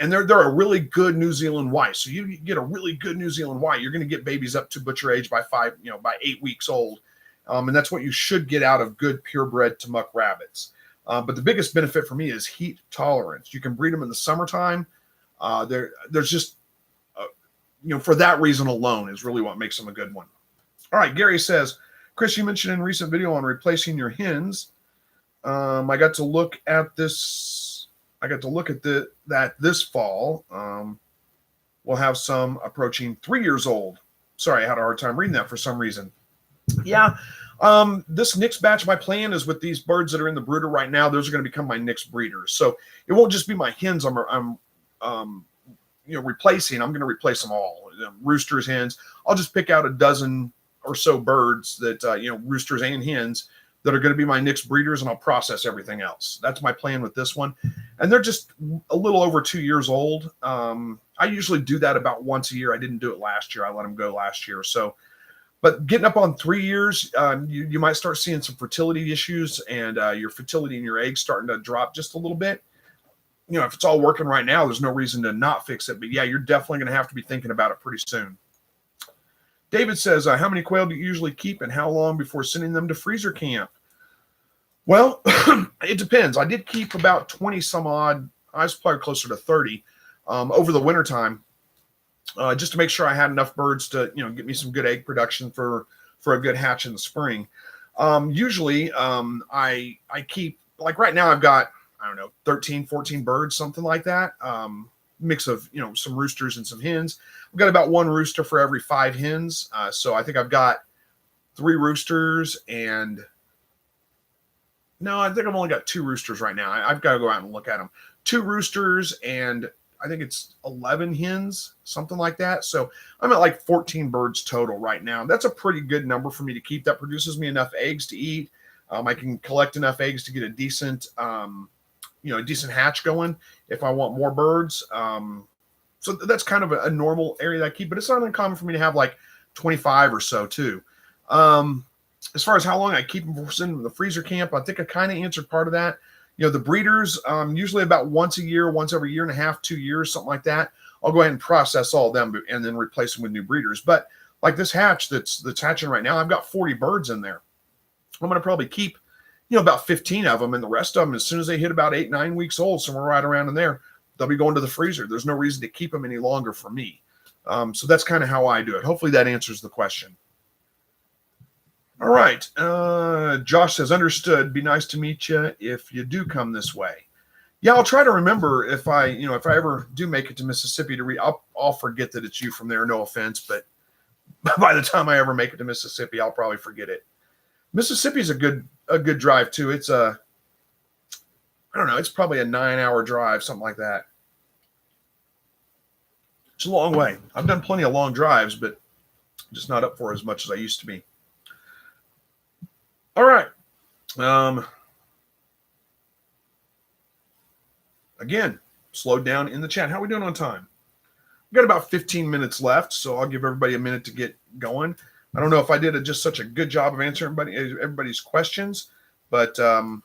And they're a really good New Zealand white. So you get a really good New Zealand white, you're going to get babies up to butcher age by 8 weeks old. And that's what you should get out of good purebred Tamuk rabbits. But the biggest benefit for me is heat tolerance. You can breed them in the summertime. There's just, you know, for that reason alone is really what makes them a good one. All right, Gary says, Chris, you mentioned in a recent video on replacing your hens. I got to look at this. That this fall. We'll have some approaching 3 years old. Sorry, I had a hard time reading that for some reason. Yeah. This next batch, my plan is with these birds that are in the brooder right now, those are going to become my next breeders. So it won't just be my hens I'm replacing. I'm going to replace them all. Roosters, hens. I'll just pick out a dozen or so birds that, roosters and hens that are going to be my next breeders, and I'll process everything else. That's my plan with this one. And they're just a little over 2 years old. I usually do that about once a year. I didn't do it last year. I let them go last year. So, but getting up on 3 years, you might start seeing some fertility issues and your fertility in your eggs starting to drop just a little bit. You know, if it's all working right now, there's no reason to not fix it. But yeah, you're definitely going to have to be thinking about it pretty soon. David says, how many quail do you usually keep and how long before sending them to freezer camp? Well, it depends. I did keep about 20 some odd. I was probably closer to 30 over the wintertime, just to make sure I had enough birds to, get me some good egg production for a good hatch in the spring. Usually I keep, like right now I've got, I don't know, 13, 14 birds, something like that. Mix of, some roosters and some hens. I've got about one rooster for every 5 hens. So I think I've got 3 roosters and no, I think I've only got 2 roosters right now. I've got to go out and look at them. 2 roosters and I think it's 11 hens, something like that. So I'm at like 14 birds total right now. That's a pretty good number for me to keep. That produces me enough eggs to eat. I can collect enough eggs to get a decent, a decent hatch going if I want more birds. So that's kind of a normal area that I keep, but it's not uncommon for me to have like 25 or so too. As far as how long I keep them for sending to the freezer camp, I think I kind of answered part of that. The breeders, usually about once a year, once every year and a half, 2 years, something like that. I'll go ahead and process all of them and then replace them with new breeders. But like this hatch that's hatching right now, I've got 40 birds in there. I'm going to probably keep, about 15 of them, and the rest of them, as soon as they hit about 8, 9 weeks old, somewhere right around in there, they'll be going to the freezer. There's no reason to keep them any longer for me. So that's kind of how I do it. Hopefully that answers the question. All right. Josh says, understood. Be nice to meet you if you do come this way. Yeah, I'll try to remember if I ever do make it to Mississippi to read. I'll forget that it's you from there. No offense, but by the time I ever make it to Mississippi, I'll probably forget it. Mississippi's a good drive too. It's I don't know. It's probably a 9-hour drive, something like that. It's a long way. I've done plenty of long drives, but just not up for as much as I used to be. All right. Again, slowed down in the chat. How are we doing on time? We've got about 15 minutes left, so I'll give everybody a minute to get going. I don't know if I did just such a good job of answering everybody's questions, but I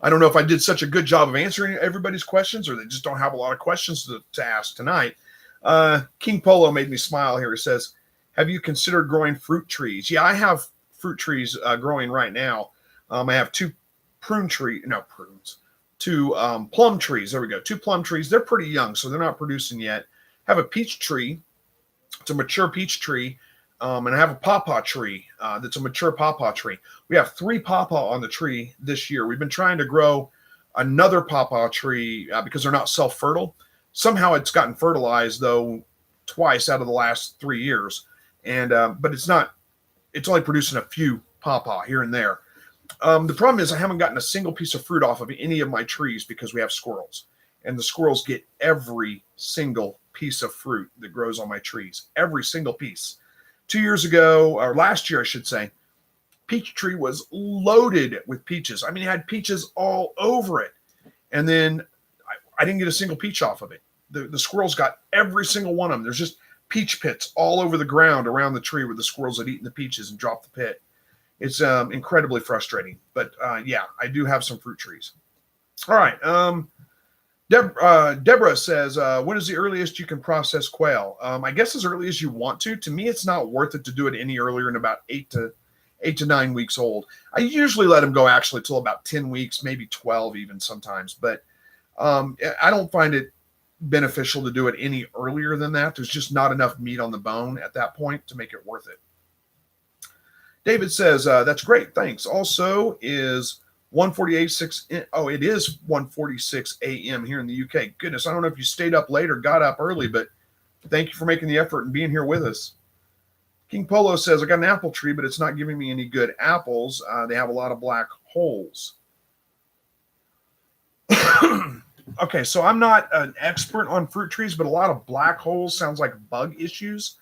don't know if I did such a good job of answering everybody's questions, or they just don't have a lot of questions to ask tonight. King Polo made me smile here. He says, have you considered growing fruit trees? Yeah, I have fruit trees growing right now. I have 2 plum trees. There we go. 2 plum trees. They're pretty young, so they're not producing yet. I have a peach tree. It's a mature peach tree. And I have a pawpaw tree that's a mature pawpaw tree. We have 3 pawpaw on the tree this year. We've been trying to grow another pawpaw tree because they're not self-fertile. Somehow it's gotten fertilized, though, twice out of the last 3 years. And but it's only producing a few pawpaw here and there. The problem is I haven't gotten a single piece of fruit off of any of my trees because we have squirrels. And the squirrels get every single piece of fruit that grows on my trees. Every single piece. 2 years ago, or last year, I should say, peach tree was loaded with peaches. I mean, it had peaches all over it. And then I didn't get a single peach off of it. The squirrels got every single one of them. There's just peach pits all over the ground around the tree where the squirrels had eaten the peaches and dropped the pit. It's incredibly frustrating. But yeah, I do have some fruit trees. All right. Deborah says, when is the earliest you can process quail? I guess as early as you want to. To me, it's not worth it to do it any earlier than about 8 to 9 weeks old. I usually let them go actually till about 10 weeks, maybe 12 even sometimes. But I don't find it beneficial to do it any earlier than that. There's just not enough meat on the bone at that point to make it worth it. David says, that's great. Thanks. Also is 1:46. Oh, it is 1:46 a.m. here in the UK. Goodness, I don't know if you stayed up late or got up early, but thank you for making the effort and being here with us. King Polo says, I got an apple tree, but it's not giving me any good apples. They have a lot of black holes. Okay, so I'm not an expert on fruit trees, but a lot of black holes sounds like bug issues.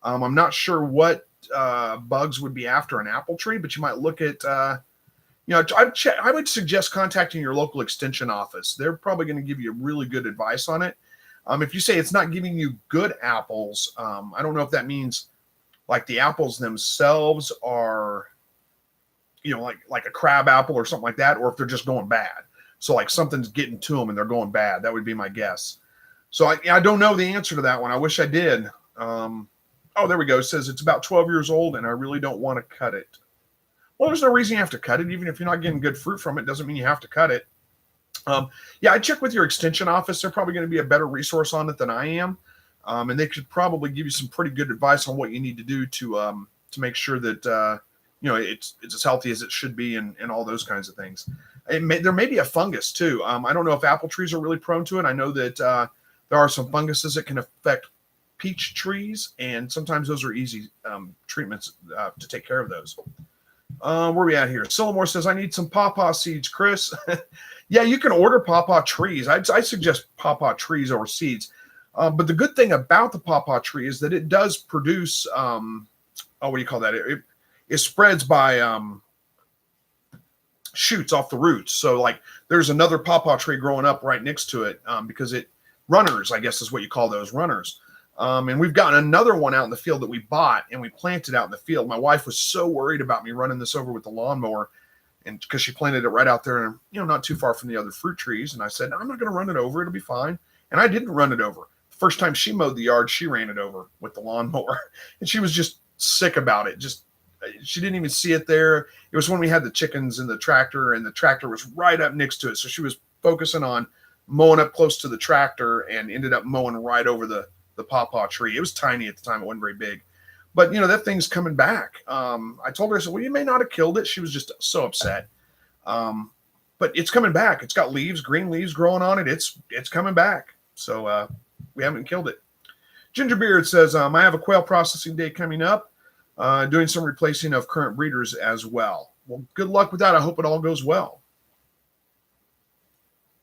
I'm not sure what bugs would be after an apple tree, but you might look at I would suggest contacting your local extension office. They're probably going to give you really good advice on it. If you say it's not giving you good apples, I don't know if that means like the apples themselves are, like a crab apple or something like that, or if they're just going bad. So like something's getting to them and they're going bad. That would be my guess. So I don't know the answer to that one. I wish I did. Oh, there we go. It says it's about 12 years old and I really don't want to cut it. Well, there's no reason you have to cut it. Even if you're not getting good fruit from it, doesn't mean you have to cut it. Yeah, I check with your extension office. They're probably going to be a better resource on it than I am. And they could probably give you some pretty good advice on what you need to do to make sure that, it's as healthy as it should be and all those kinds of things. There may be a fungus too. I don't know if apple trees are really prone to it. I know that there are some funguses that can affect peach trees, and sometimes those are easy treatments to take care of those. Where are we at here? Sillamore says, I need some pawpaw seeds, Chris. Yeah, you can order pawpaw trees. I suggest pawpaw trees over seeds. But the good thing about the pawpaw tree is that it does produce, what do you call that? It spreads by shoots off the roots. So like there's another pawpaw tree growing up right next to it because runners, I guess is what you call those, runners. And we've gotten another one out in the field that we bought and we planted out in the field. My wife was so worried about me running this over with the lawnmower, and because she planted it right out there and not too far from the other fruit trees. And I said, I'm not going to run it over. It'll be fine. And I didn't run it over. The first time she mowed the yard, she ran it over with the lawnmower, and she was just sick about it. She didn't even see it there. It was when we had the chickens in the tractor, and the tractor was right up next to it. So she was focusing on mowing up close to the tractor and ended up mowing right over the pawpaw tree. It was tiny at the time. It wasn't very big. But, that thing's coming back. I told her, I said, well, you may not have killed it. She was just so upset. But it's coming back. It's got leaves, green leaves growing on it. It's coming back. So we haven't killed it. Gingerbeard says, I have a quail processing day coming up, doing some replacing of current breeders as well. Well, good luck with that. I hope it all goes well.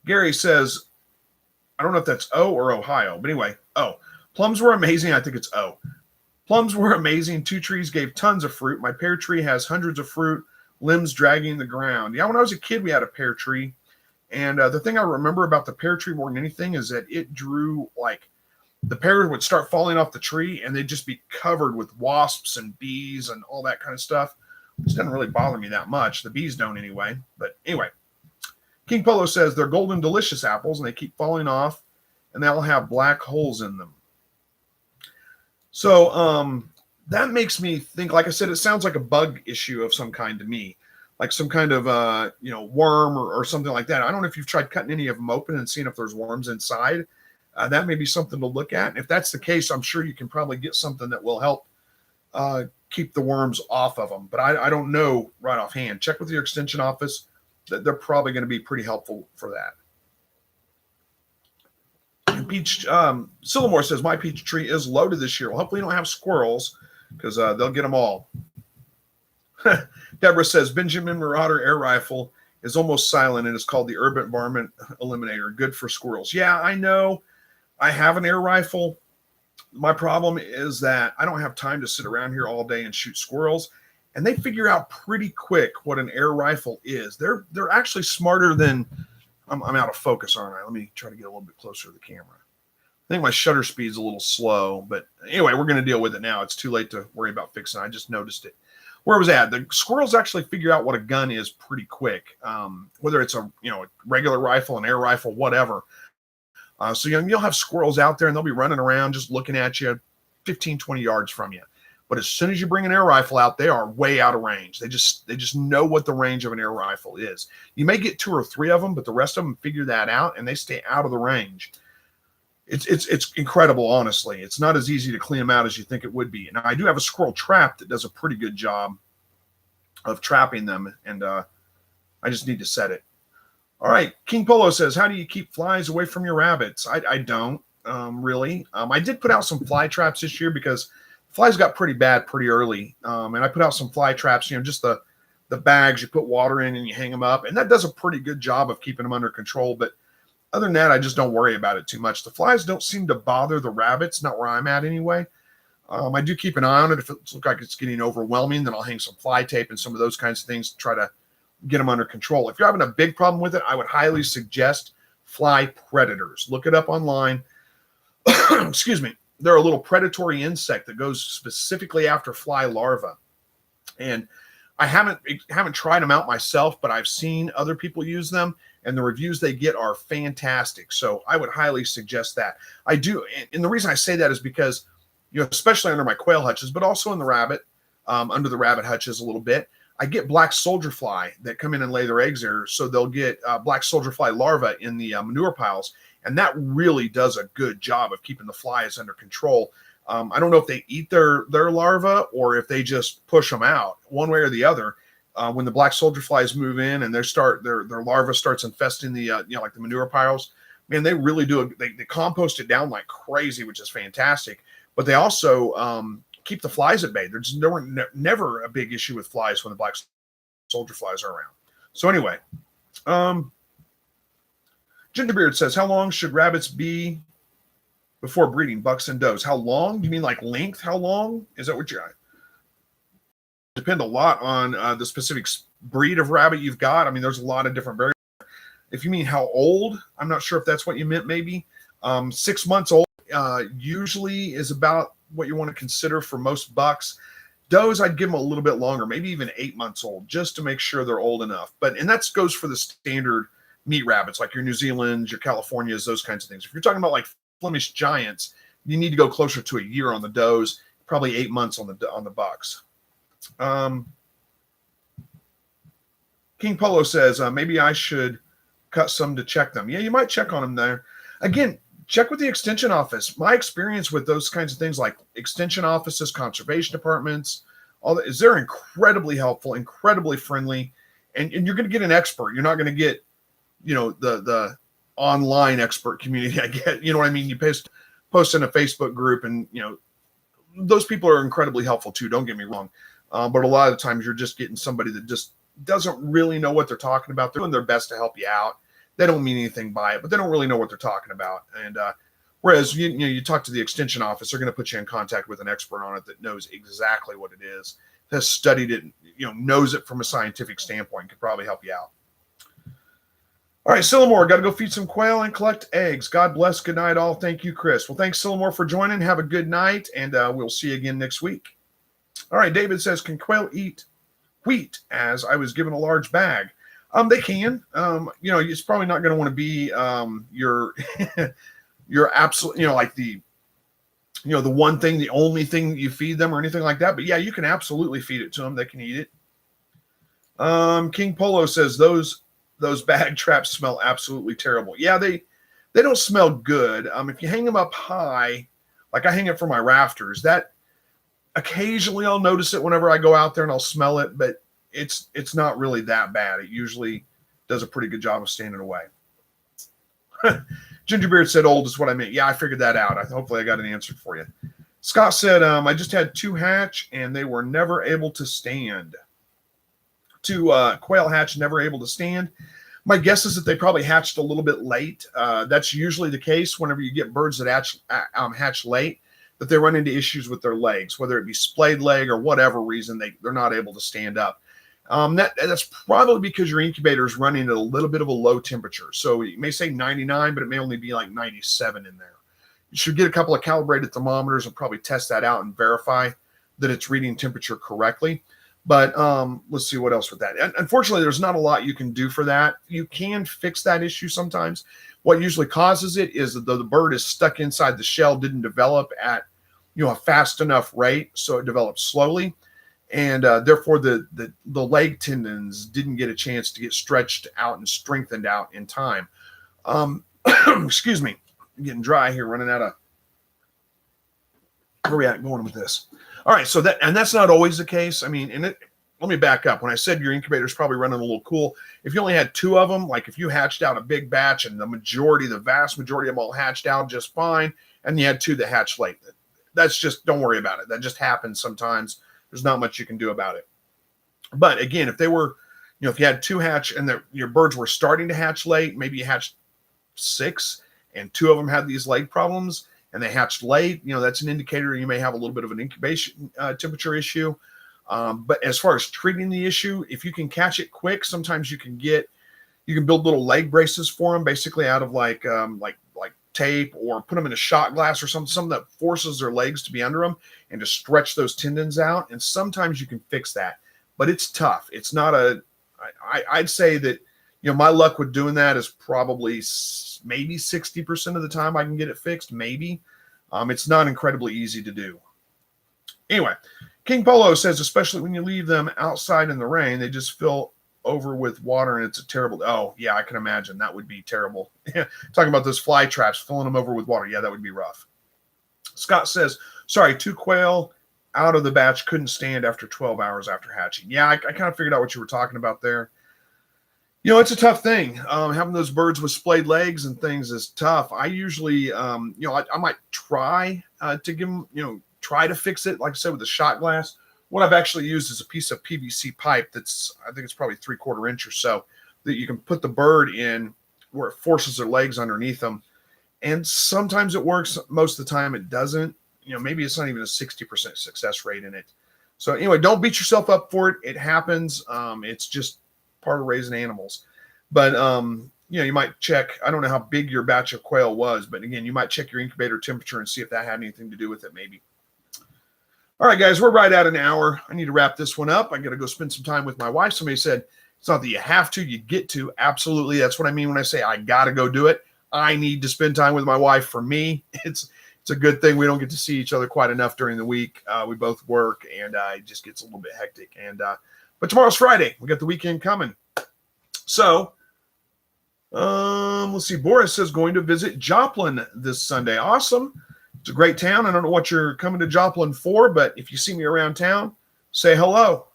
Gary says, I don't know if that's O or Ohio, but anyway, O. Plums were amazing. I think it's O. Plums were amazing. 2 trees gave tons of fruit. My pear tree has hundreds of fruit, limbs dragging the ground. Yeah, when I was a kid, we had a pear tree. And the thing I remember about the pear tree more than anything is that it drew, like, the pears would start falling off the tree and they'd just be covered with wasps and bees and all that kind of stuff, which doesn't really bother me that much. The bees don't anyway. But anyway, King Polo says they're golden delicious apples and they keep falling off and they'll have black holes in them. So that makes me think, like I said, it sounds like a bug issue of some kind to me, like some kind of, worm or something like that. I don't know if you've tried cutting any of them open and seeing if there's worms inside. That may be something to look at. And if that's the case, I'm sure you can probably get something that will help keep the worms off of them. But I don't know right offhand. Check with your extension office. They're probably going to be pretty helpful for that. Peach Sillamore says, my peach tree is loaded this year. Well, hopefully you don't have squirrels because they'll get them all. Deborah says, Benjamin Marauder air rifle is almost silent and is called the Urban Varmint Eliminator. Good for squirrels. Yeah, I know. I have an air rifle. My problem is that I don't have time to sit around here all day and shoot squirrels. And they figure out pretty quick what an air rifle is. They're actually smarter than... I'm out of focus, aren't I? Let me try to get a little bit closer to the camera. I think my shutter speed's a little slow, but anyway, we're going to deal with it now. It's too late to worry about fixing it. I just noticed it. Where was that? The squirrels actually figure out what a gun is pretty quick, whether it's a regular rifle, an air rifle, whatever. So you'll have squirrels out there, and they'll be running around just looking at you 15, 20 yards from you. But as soon as you bring an air rifle out, they are way out of range. They just know what the range of an air rifle is. You may get 2 or 3 of them, but the rest of them figure that out, and they stay out of the range. It's incredible, honestly. It's not as easy to clean them out as you think it would be. Now, I do have a squirrel trap that does a pretty good job of trapping them, and I just need to set it. All right, King Polo says, how do you keep flies away from your rabbits? I don't really. I did put out some fly traps this year because flies got pretty bad pretty early, and I put out some fly traps, just the bags you put water in and you hang them up, and that does a pretty good job of keeping them under control. But other than that, I just don't worry about it too much. The flies don't seem to bother the rabbits, not where I'm at anyway. I do keep an eye on it. If it looks like it's getting overwhelming, then I'll hang some fly tape and some of those kinds of things to try to get them under control. If you're having a big problem with it, I would highly suggest fly predators. Look it up online. Excuse me. They're a little predatory insect that goes specifically after fly larvae. And I haven't tried them out myself, but I've seen other people use them, and the reviews they get are fantastic. So I would highly suggest that. I do. And the reason I say that is because, especially under my quail hutches, but also in the rabbit, under the rabbit hutches a little bit. I get black soldier fly that come in and lay their eggs there. So they'll get black soldier fly larvae in the manure piles. And that really does a good job of keeping the flies under control. I don't know if they eat their larvae or if they just push them out one way or the other. When the black soldier flies move in and their larva starts infesting the, like the manure piles, man, they really do. They compost it down like crazy, which is fantastic. But they also keep the flies at bay. There's never a big issue with flies when the black soldier flies are around. So anyway, Gingerbeard says, how long should rabbits be before breeding, bucks and does? How long? Do you mean like length? How long? Is that what you're... Depend a lot on the specific breed of rabbit you've got. I mean, there's a lot of different variables. If you mean how old, I'm not sure if that's what you meant maybe. 6 months old usually is about what you want to consider for most bucks. Does, I'd give them a little bit longer, maybe even 8 months old, just to make sure they're old enough. And that goes for the standard meat rabbits, like your New Zealands, your Californias, those kinds of things. If you're talking about like Flemish giants, you need to go closer to a year on the does, probably 8 months on the bucks. King Polo says, maybe I should cut some to check them. Yeah, you might check on them there. Again, check with the extension office. My experience with those kinds of things like extension offices, conservation departments, all that is they're incredibly helpful, incredibly friendly, and you're going to get an expert. You're not going to get, the online expert community. I get, you know what I mean? You post in a Facebook group and, those people are incredibly helpful too. Don't get me wrong. But a lot of the times you're just getting somebody that just doesn't really know what they're talking about. They're doing their best to help you out. They don't mean anything by it, but they don't really know what they're talking about. And whereas you talk to the extension office, they're going to put you in contact with an expert on it that knows exactly what it is, has studied it, knows it from a scientific standpoint, could probably help you out. All right, Sillamore, got to go feed some quail and collect eggs. God bless. Good night, all. Thank you, Chris. Well, thanks, Sillamore, for joining. Have a good night, and we'll see you again next week. All right, David says, can quail eat wheat? As I was given a large bag. They can. It's probably not going to want to be your absolute, like the one thing, the only thing that you feed them or anything like that. But yeah, you can absolutely feed it to them. They can eat it. King Polo says those bag traps smell absolutely terrible. Yeah, they don't smell good. If you hang them up high, like I hang it from my rafters, that occasionally I'll notice it whenever I go out there and I'll smell it, but it's not really that bad. It usually does a pretty good job of staying away. Gingerbeard said old is what I meant. Yeah, I figured that out. Hopefully I got an answer for you. Scott said, I just had 2 hatch and they were never able to stand. 2 quail hatch, never able to stand. My guess is that they probably hatched a little bit late. That's usually the case whenever you get birds that hatch late, that they run into issues with their legs, whether it be splayed leg or whatever reason they're not able to stand up. That's probably because your incubator is running at a little bit of a low temperature. So you may say 99, but it may only be like 97 in there. You should get a couple of calibrated thermometers and probably test that out and verify that it's reading temperature correctly. But let's see what else with that. And unfortunately, there's not a lot you can do for that. You can fix that issue sometimes. What usually causes it is that the bird is stuck inside the shell, didn't develop at a fast enough rate, so it develops slowly. And therefore, the leg tendons didn't get a chance to get stretched out and strengthened out in time. Excuse me, I'm getting dry here, running out of. Where are we at going with this? All right, so that's not always the case. I mean, let me back up. When I said your incubator is probably running a little cool, if you only had 2 of them, like if you hatched out a big batch and the vast majority of them all hatched out just fine, and you had 2 that hatched late, that's just, don't worry about it. That just happens sometimes. There's not much you can do about it. But again, if they were, if you had 2 hatch and your birds were starting to hatch late, maybe you hatched 6 and 2 of them had these leg problems and they hatched late, that's an indicator you may have a little bit of an incubation temperature issue. But as far as treating the issue, if you can catch it quick, sometimes you can build little leg braces for them, basically out of like tape, or put them in a shot glass or something that forces their legs to be under them and to stretch those tendons out. And sometimes you can fix that, but it's tough. It's not I'd say that, my luck with doing that is probably maybe 60% of the time I can get it fixed. Maybe. It's not incredibly easy to do. Anyway, King Polo says, especially when you leave them outside in the rain, they just fill over with water, and it's a terrible. Oh, yeah, I can imagine. That would be terrible. Talking about those fly traps, filling them over with water. Yeah, that would be rough. Scott says, sorry, 2 quail out of the batch couldn't stand after 12 hours after hatching. Yeah, I kind of figured out what you were talking about there. You know, it's a tough thing. Having those birds with splayed legs and things is tough. I usually, you know, I might try to give them, you know, try to fix it, like I said, with a shot glass. What I've actually used is a piece of PVC pipe that's, I think it's probably 3/4 inch or so, that you can put the bird in where it forces their legs underneath them. And sometimes it works. Most of the time it doesn't. You know, maybe it's not even a 60% success rate in it. So anyway, don't beat yourself up for it. It happens. It's just part of raising animals. But, you know, you might check. I don't know how big your batch of quail was, but again, you might check your incubator temperature and see if that had anything to do with it maybe. All right, guys, we're right at an hour. I need to wrap this one up. I got to go spend some time with my wife. Somebody said, it's not that you have to, you get to. Absolutely. That's what I mean when I say I got to go do it. I need to spend time with my wife. For me, it's a good thing we don't get to see each other quite enough during the week. We both work, and it just gets a little bit hectic. And but tomorrow's Friday. We got the weekend coming. So let's see. Boris says going to visit Joplin this Sunday. Awesome. It's a great town. I don't know what you're coming to Joplin for, but if you see me around town, say hello.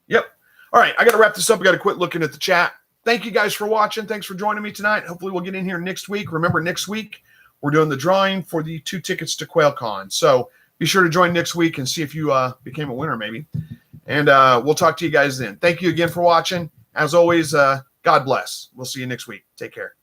Yep. All right. I got to wrap this up. I got to quit looking at the chat. Thank you guys for watching. Thanks for joining me tonight. Hopefully we'll get in here next week. Remember, next week we're doing the drawing for the 2 tickets to Quail Con. So be sure to join next week and see if you became a winner maybe. And we'll talk to you guys then. Thank you again for watching. As always, God bless. We'll see you next week. Take care.